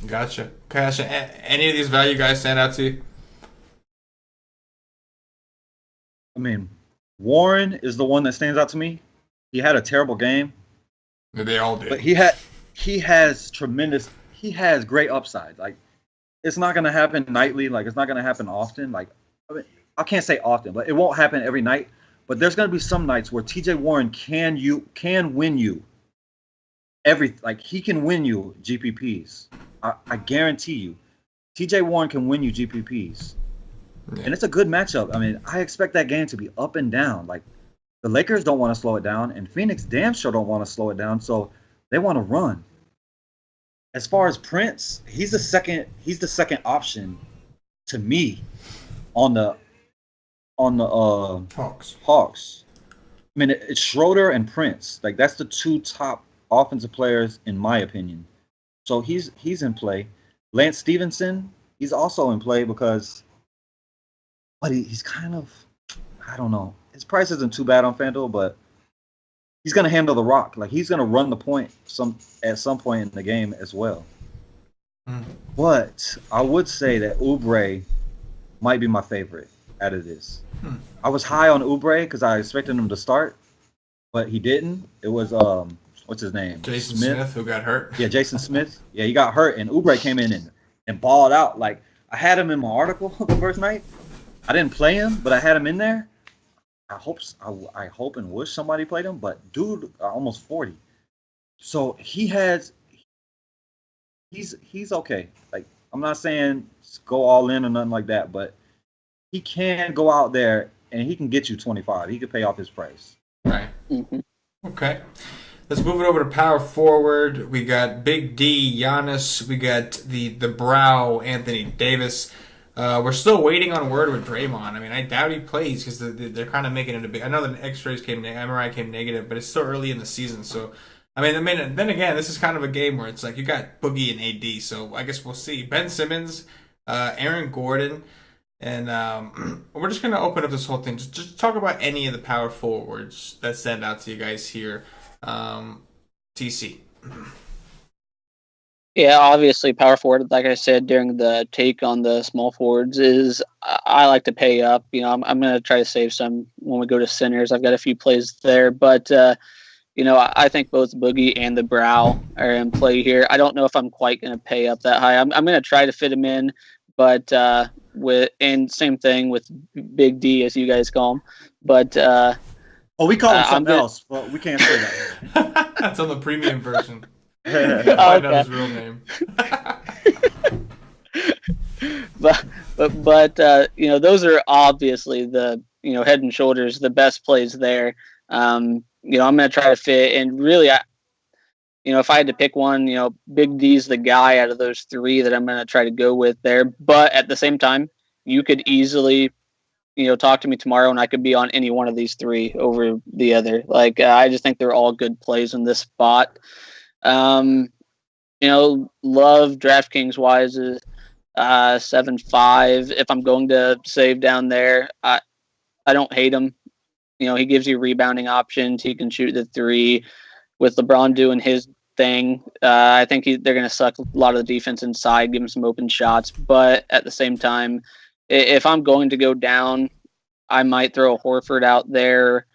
Gotcha. Any of these value guys stand out to you? I mean, Warren is the one that stands out to me. He had a terrible game. They all did. But he has great upside. Like, it's not going to happen nightly. Like, it's not going to happen often. Like, I mean, I can't say often, but it won't happen every night. But there's going to be some nights where TJ Warren can win you he can win you GPPs. I guarantee you. TJ Warren can win you GPPs. Yeah. And it's a good matchup. I mean, I expect that game to be up and down. Like, the Lakers don't want to slow it down, and Phoenix damn sure don't want to slow it down, so they want to run. As far as Prince, he's the second option to me on the Hawks. I mean, it's Schroeder and Prince. Like, that's the two top offensive players in my opinion. So he's in play. Lance Stevenson, he's also in play because, but he's kind of, I don't know. His price isn't too bad on FanDuel, but he's going to handle the rock. Like, he's going to run the point at some point in the game as well. But I would say that Oubre might be my favorite out of this. I was high on Oubre because I expected him to start, but he didn't. It was what's his name? Jason Smith, who got hurt. Yeah, Jason Smith. Yeah, he got hurt, and Oubre came in and balled out. Like, I had him in my article the first night. I didn't play him, but I had him in there. I hope and wish somebody played him, but dude, almost 40. So he's okay. Like, I'm not saying go all in or nothing like that, but he can go out there and he can get you 25. He can pay off his price. Right. Okay. Let's move it over to power forward. We got Big D, Giannis. We got the Brow, Anthony Davis. We're still waiting on word with Draymond. I mean, I doubt he plays because they're kind of making it a big. I know the MRI came negative, but it's still early in the season. So, I mean, then again, this is kind of a game where it's like you got Boogie and AD. So I guess we'll see. Ben Simmons, Aaron Gordon, and we're just gonna open up this whole thing. Just talk about any of the power forwards that stand out to you guys here. TC. Yeah, obviously, power forward, like I said during the take on the small forwards, is I like to pay up. You know, I'm going to try to save some when we go to centers. I've got a few plays there, but you know, I think both Boogie and the Brow are in play here. I don't know if I'm quite going to pay up that high. I'm going to try to fit them in, but and same thing with Big D, as you guys call him. But Oh, we call him something else, but we can't say that. That's on the premium version. You Yeah. can't find out his real name. but those are obviously the head and shoulders the best plays there. I'm going to try to fit, and really, if I had to pick one, Big D's the guy out of those three that I'm going to try to go with there. But at the same time, you could easily, talk to me tomorrow and I could be on any one of these three over the other. Like, I just think they're all good plays in this spot. Love DraftKings wise is 7.5. If I'm going to save down there, I don't hate him. He gives you rebounding options. He can shoot the three. With LeBron doing his thing, I think they're going to suck a lot of the defense inside, give him some open shots. But at the same time, if I'm going to go down, I might throw a Horford out there.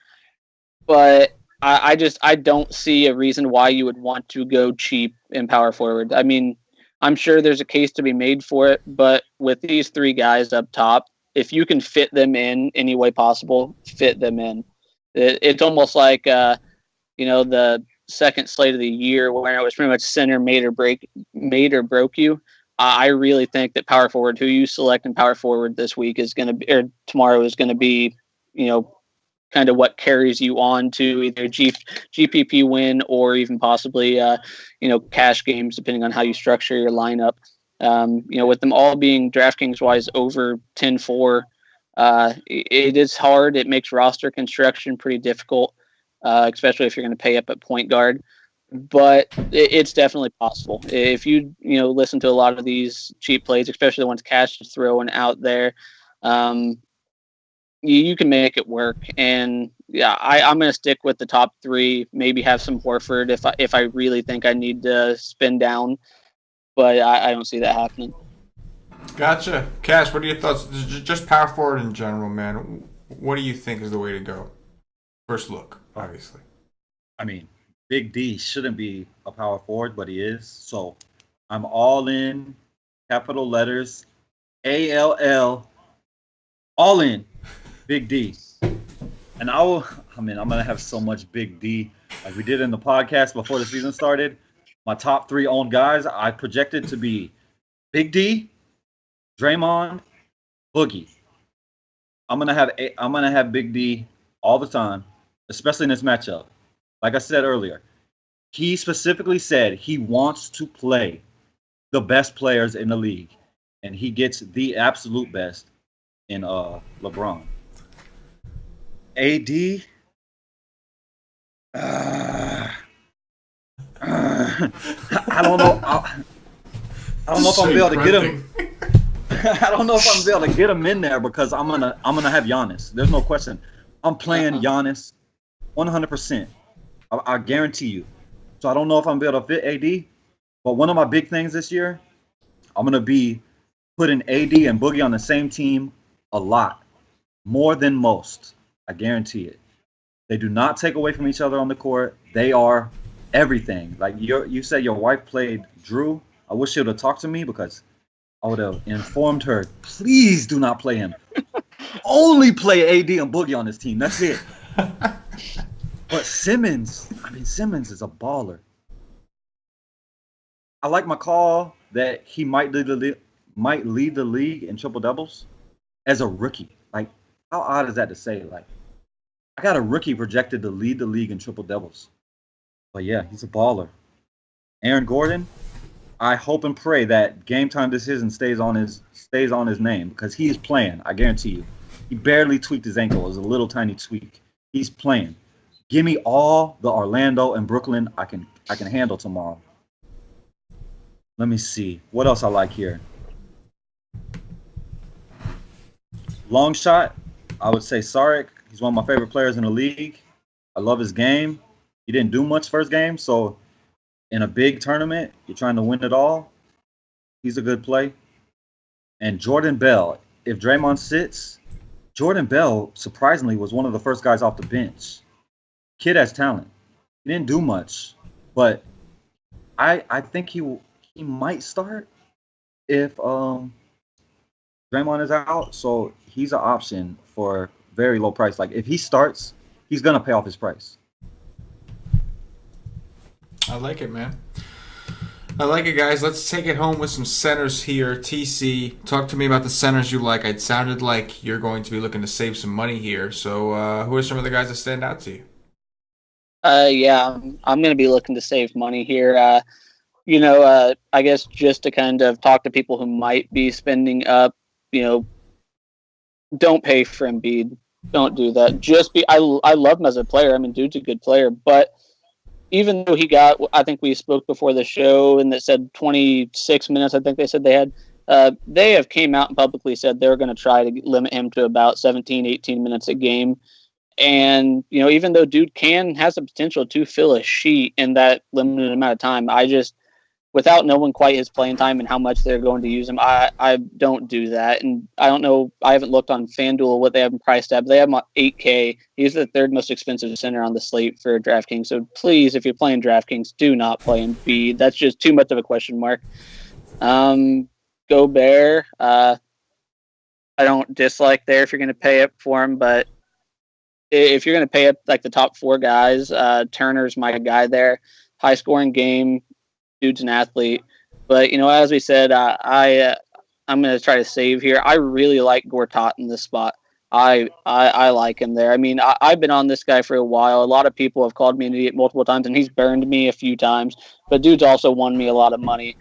But I don't see a reason why you would want to go cheap in power forward. I mean, I'm sure there's a case to be made for it, but with these three guys up top, if you can fit them in any way possible, fit them in. It's almost like the second slate of the year where it was pretty much center made or broke you. I really think that power forward, who you select in power forward this week is going to be, or tomorrow is going to be, kind of what carries you on to either GPP win or even possibly, cash games, depending on how you structure your lineup. With them all being DraftKings wise over 10-4, it is hard. It makes roster construction pretty difficult. Especially if you're going to pay up at point guard, but it's definitely possible. If you listen to a lot of these cheap plays, especially the ones Cash is throwing out there, you can make it work. And yeah, I'm going to stick with the top three. Maybe have some Horford if I really think I need to spin down, but I don't see that happening. Gotcha, Cash. What are your thoughts? Just power forward in general, man. What do you think is the way to go? First look, obviously. I mean, Big D shouldn't be a power forward, but he is. So I'm all in, capital letters, ALL, all in, Big D. And I'm going to have so much Big D. Like we did in the podcast before the season started. My top three owned guys, I projected to be Big D, Draymond, Boogie. I'm gonna have Big D all the time, especially in this matchup. Like I said earlier, he specifically said he wants to play the best players in the league, and he gets the absolute best in LeBron. AD, I don't know. I don't know if I'm able to get him. I don't know if I'm able to get him in there because I'm gonna have Giannis. There's no question. I'm playing Giannis 100%. I guarantee you. So I don't know if I'm able to fit AD, but one of my big things this year, I'm gonna be putting AD and Boogie on the same team a lot, more than most. I guarantee it. They do not take away from each other on the court. They are everything. Like you said, your wife played Drew. I wish she would have talked to me because I would have informed her. Please do not play him. Only play AD and Boogie on this team. That's it. But Simmons is a baller. I like my call that he might lead the league in triple doubles as a rookie. Like, how odd is that to say? Like, I got a rookie projected to lead the league in triple doubles. But yeah, he's a baller. Aaron Gordon, I hope and pray that game time decision stays on his name because he is playing. I guarantee you. He barely tweaked his ankle. It was a little tiny tweak. He's playing. Give me all the Orlando and Brooklyn I can handle tomorrow. Let me see. What else I like here? Long shot, I would say Saric. He's one of my favorite players in the league. I love his game. He didn't do much first game, so in a big tournament, you're trying to win it all. He's a good play. And Jordan Bell, if Draymond sits, Jordan Bell, surprisingly, was one of the first guys off the bench. Kid has talent. He didn't do much, but I think he might start if Draymond is out. So he's an option for very low price. Like if he starts, he's gonna pay off his price. I like it, man. I like it, guys. Let's take it home with some centers here. TC, talk to me about the centers you like. It sounded like you're going to be looking to save some money here. So who are some of the guys that stand out to you? Yeah, I'm going to be looking to save money here. I guess just to kind of talk to people who might be spending up, don't pay for Embiid. Don't do that. I love him as a player. I mean, dude's a good player, but even though he got, I think we spoke before the show and that said 26 minutes, I think they said they had, they have came out and publicly said they're going to try to limit him to about 17, 18 minutes a game. And, even though dude has the potential to fill a sheet in that limited amount of time, without knowing quite his playing time and how much they're going to use him, I don't do that. And I don't know, I haven't looked on FanDuel what they have him priced at, but they have him at $8K. He's the third most expensive center on the slate for DraftKings. So please, if you're playing DraftKings, do not play Embiid. That's just too much of a question mark. Gobert, I don't dislike there if you're going to pay up for him, but if you're going to pay up like the top four guys, Turner's my guy there. High scoring game. Dude's an athlete, but as we said, I'm going to try to save here. I really like Gortat in this spot. I like him there. I mean, I've been on this guy for a while. A lot of people have called me an idiot multiple times, and he's burned me a few times. But dude's also won me a lot of money.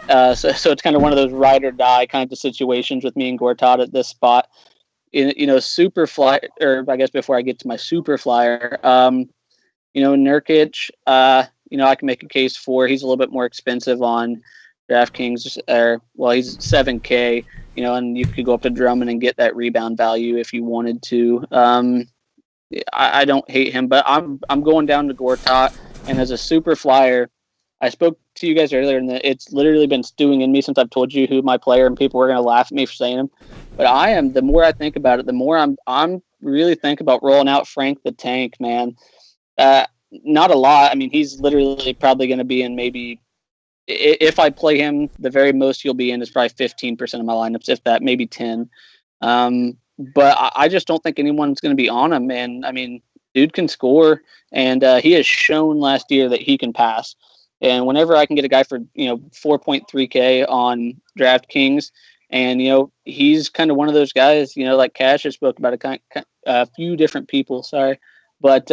So it's kind of one of those ride or die kind of situations with me and Gortat at this spot. Super fly, or I guess before I get to my super flyer, Nurkic. I can make a case for. He's a little bit more expensive on DraftKings, he's $7K, and you could go up to Drummond and get that rebound value if you wanted to. I don't hate him, but I'm going down to Gortat, and as a super flyer, I spoke to you guys earlier, and it's literally been stewing in me since I've told you who my player, and people were going to laugh at me for saying him. But the more I think about it, the more I'm really thinking about rolling out Frank the Tank, man. Not a lot. I mean, he's literally probably going to be in maybe, if I play him, the very most he'll be in is probably 15% of my lineups, if that, maybe 10. But I just don't think anyone's going to be on him. And I mean, dude can score, and he has shown last year that he can pass. And whenever I can get a guy for 4.3K on DraftKings, and he's kind of one of those guys, like Cash has spoke about a few different people. Sorry, but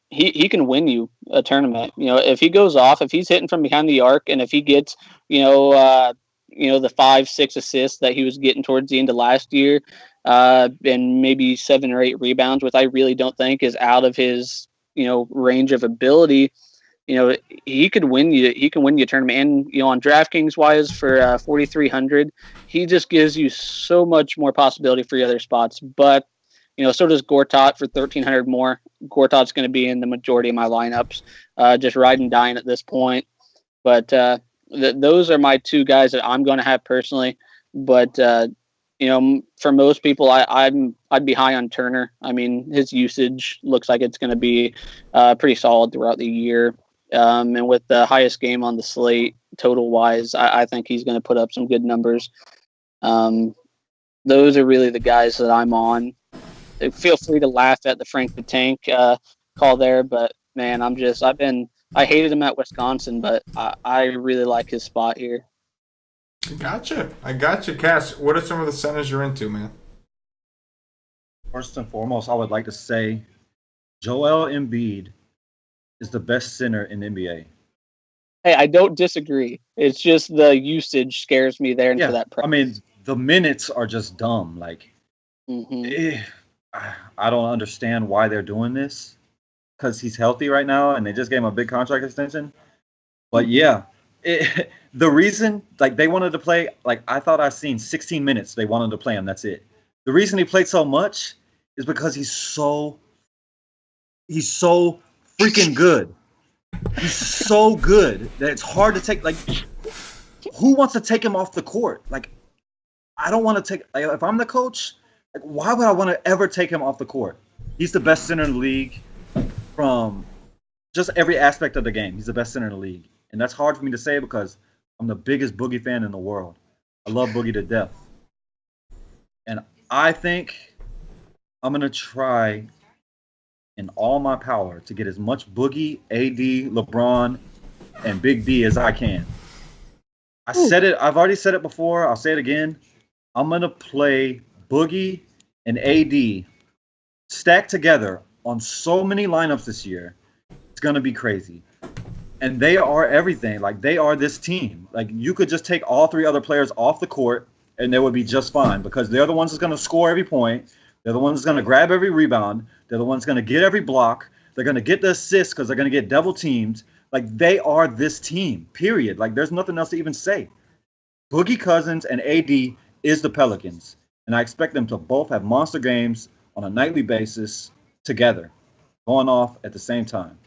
he can win you a tournament. If he goes off, if he's hitting from behind the arc, and if he gets, the 5-6 assists that he was getting towards the end of last year, and maybe 7 or 8 rebounds, which I really don't think is out of his, range of ability. He could win you. He can win you a tournament. And on DraftKings wise for 4,300, he just gives you so much more possibility for the other spots. But so does Gortat for 1,300 more. Gortat's going to be in the majority of my lineups, just ride and dying at this point. But those are my two guys that I'm going to have personally. But for most people, I'd be high on Turner. I mean, his usage looks like it's going to be pretty solid throughout the year. And with the highest game on the slate total wise, I think he's going to put up some good numbers. Those are really the guys that I'm on. Feel free to laugh at the Frank the Tank call there, but man, I hated him at Wisconsin, but I really like his spot here. I gotcha, Cass. What are some of the centers you're into, man? First and foremost, I would like to say Joel Embiid is the best center in the NBA. Hey, I don't disagree. It's just the usage scares me there for that price. I mean, the minutes are just dumb. Like, I don't understand why they're doing this, because he's healthy right now and they just gave him a big contract extension. But yeah, the reason, like, they wanted to play, like, I thought I seen 16 minutes they wanted to play him. That's it. The reason he played so much is because he's so freaking good. He's so good that it's hard to take. Like, who wants to take him off the court? Like, I don't want to take. Like, if I'm the coach, like, why would I want to ever take him off the court? He's the best center in the league from just every aspect of the game. He's the best center in the league, and that's hard for me to say because I'm the biggest Boogie fan in the world. I love Boogie to death, and I think I'm gonna try in all my power to get as much Boogie, AD, LeBron, and Big D as I can. I said it. I've already said it before. I'll say it again. I'm going to play Boogie and AD stacked together on so many lineups this year. It's going to be crazy. And they are everything. Like, they are this team. Like, you could just take all three other players off the court and they would be just fine because they're the ones that's going to score every point. They're the ones that's going to grab every rebound. They're the ones going to get every block. They're going to get the assists because they're going to get double teamed. Like, they are this team, period. Like, there's nothing else to even say. Boogie Cousins and AD is the Pelicans. And I expect them to both have monster games on a nightly basis together, going off at the same time.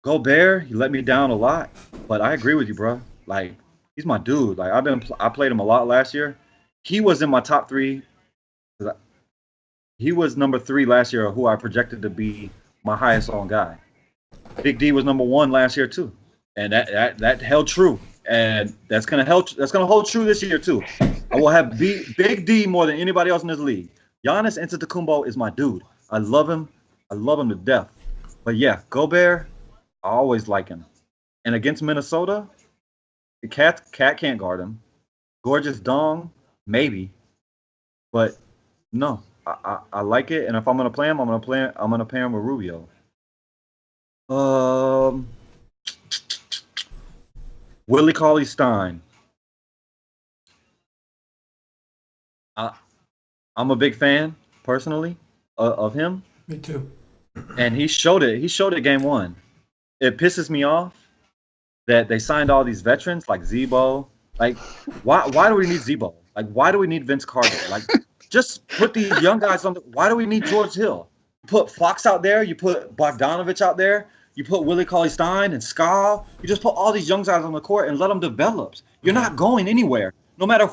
Gobert, he let me down a lot, but I agree with you, bro. Like, he's my dude. Like, I played him a lot last year. He was in my top 3. He was number 3 last year, who I projected to be my highest owned guy. Big D was number 1 last year too, and that held true, and that's gonna hold true this year too. I will have Big D more than anybody else in this league. Giannis Antetokounmpo is my dude. I love him to death. But yeah, Gobert, I always like him. And against Minnesota, the Cat can't guard him. Gorgeous Dong, maybe, but no, I like it. And if I'm gonna play him, I'm gonna pair him with Rubio. Willie Cauley-Stein. I'm a big fan personally of him. Me too. And he showed it game 1. It pisses me off that they signed all these veterans like Zebo. Like, why do we need Zebo? Like, why do we need Vince Carter? Like, just put these young guys on. Why do we need George Hill? You put Fox out there. You put Bogdanovich out there. You put Willie Cauley-Stein and Skal. You just put all these young guys on the court and let them develop. You're not going anywhere. No matter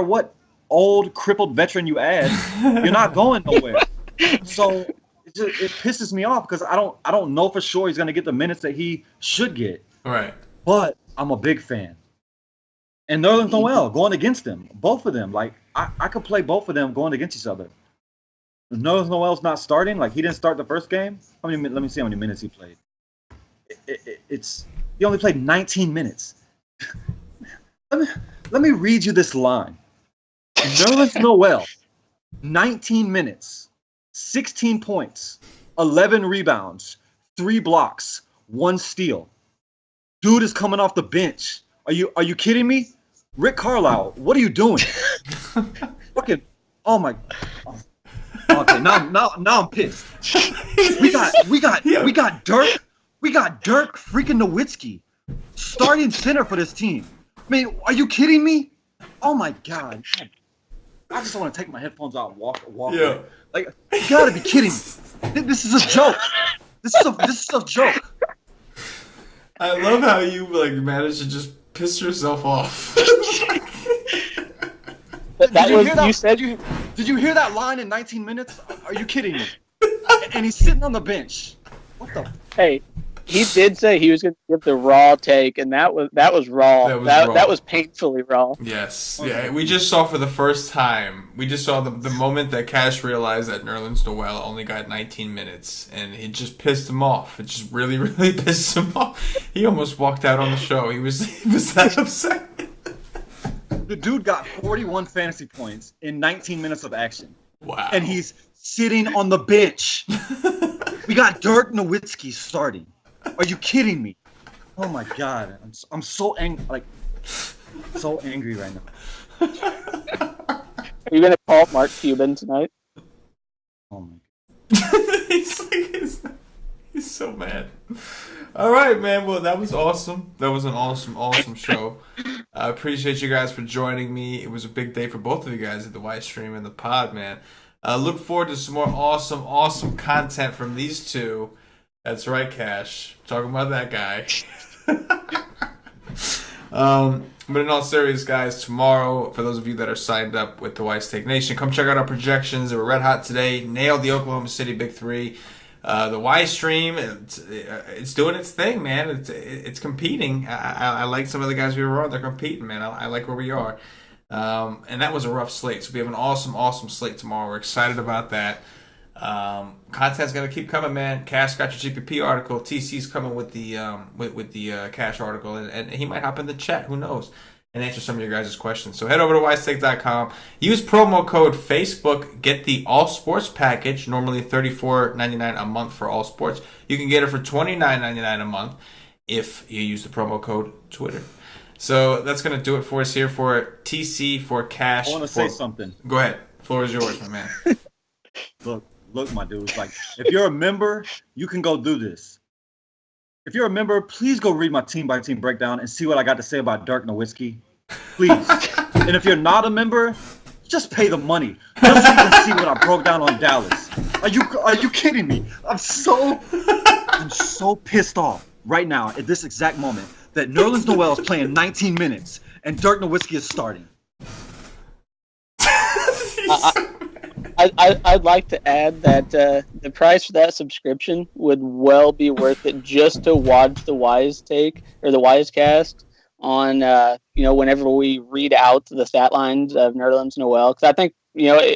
what old crippled veteran you add, you're not going nowhere. So it pisses me off because I don't know for sure he's going to get the minutes that he should get. Right. But I'm a big fan. And Nerlens Noel going against them, both of them. Like, I could play both of them going against each other. Nerlens Noel's not starting. Like, he didn't start the first game. Let me see how many minutes he played. He only played 19 minutes. Let me read you this line. Nerlens Noel, 19 minutes, 16 points, 11 rebounds, 3 blocks, 1 steal. Dude is coming off the bench. Are you kidding me? Rick Carlisle, what are you doing? Fucking, oh my. Okay, now I'm pissed. We got Dirk. We got Dirk freaking Nowitzki starting center for this team. I mean, are you kidding me? Oh my God. I just want to take my headphones out and walk yeah. away. Like, you gotta be kidding me. This is a joke. This is a joke. I love how you managed to just piss yourself off. Did you hear that line in 19 minutes? Are you kidding me? And he's sitting on the bench. What the? Hey, he did say he was going to give the raw take, and that was raw. That was painfully raw. Yes. Yeah, we just saw for the first time. We just saw the moment that Cash realized that Nerlens Noel only got 19 minutes, and it just pissed him off. It just really, really pissed him off. He almost walked out on the show. He was that upset. The dude got 41 fantasy points in 19 minutes of action. Wow. And he's sitting on the bench. We got Dirk Nowitzki starting. Are you kidding me? Oh my God. I'm so angry. So angry right now. Are you going to call Mark Cuban tonight? Oh my God. He's so mad. All right, man. Well, that was awesome. That was an awesome show. I appreciate you guys for joining me. It was a big day for both of you guys at the White Stream and the pod, man. Look forward to some more awesome content from these two. That's right, Cash. Talking about that guy. But in all seriousness, guys, tomorrow, for those of you that are signed up with the White Steak Nation, come check out our projections. They were red hot today. Nailed the Oklahoma City Big Three. The Y Stream, it's doing its thing, man. It's competing. I like some of the guys we were on. They're competing, man. I like where we are. And that was a rough slate. So we have an awesome slate tomorrow. We're excited about that. Content's gonna keep coming, man. Cash got your GPP article. TC's coming with the Cash article, and he might hop in the chat. Who knows? And answer some of your guys' questions. So head over to wisestake.com. Use promo code Facebook. Get the All Sports package. Normally $34.99 a month for All Sports. You can get it for $29.99 a month if you use the promo code Twitter. So that's gonna do it for us here for TC for Cash. I want to say something. Go ahead. Floor is yours, my man. Look, my dude. Like, if you're a member, you can go do this. If you're a member, please go read my team-by-team breakdown and see what I got to say about Dirk Nowitzki. Please. And if you're not a member, just pay the money. Just so you can see what I broke down on Dallas. Are you kidding me? I'm so pissed off right now at this exact moment that Nerlens Noel is playing 19 minutes and Dirk Nowitzki is starting. I'd like to add that the price for that subscription would well be worth it just to watch the Wise Take or the Wise Cast on whenever we read out the stat lines of Nerlens Noel, because I think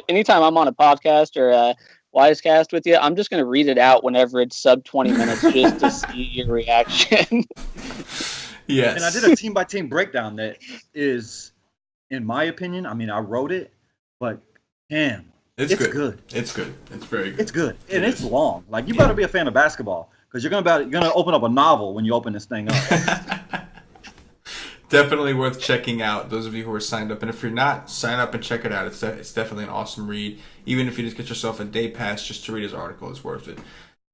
anytime I'm on a podcast or a Wise Cast with you, I'm just going to read it out whenever it's sub 20 minutes just to see your reaction. Yes. And I did a team by team breakdown that is, in my opinion, I mean, I wrote it, but damn. It's good. It's good. It's very good. It's good. And it's long. Like, you better be a fan of basketball because you're gonna open up a novel when you open this thing up. Definitely worth checking out, those of you who are signed up. And if you're not, sign up and check it out. It's definitely an awesome read. Even if you just get yourself a day pass just to read his article, it's worth it.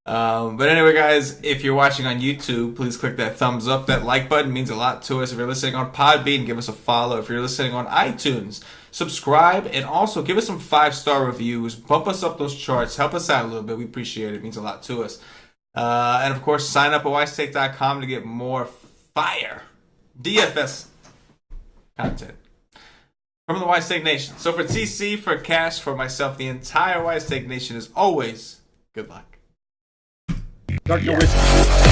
But anyway, guys, if you're watching on YouTube, please click that thumbs up. That like button means a lot to us. If you're listening on Podbean, give us a follow. If you're listening on iTunes, subscribe, and also give us some 5-star reviews. Bump us up those charts. Help us out a little bit. We appreciate it. It means a lot to us. And, of course, sign up at wisestake.com to get more fire DFS content from the Wise Take Nation. So for TC, for Cash, for myself, the entire Wise Take Nation, is always good luck. Dirk Nowitzki.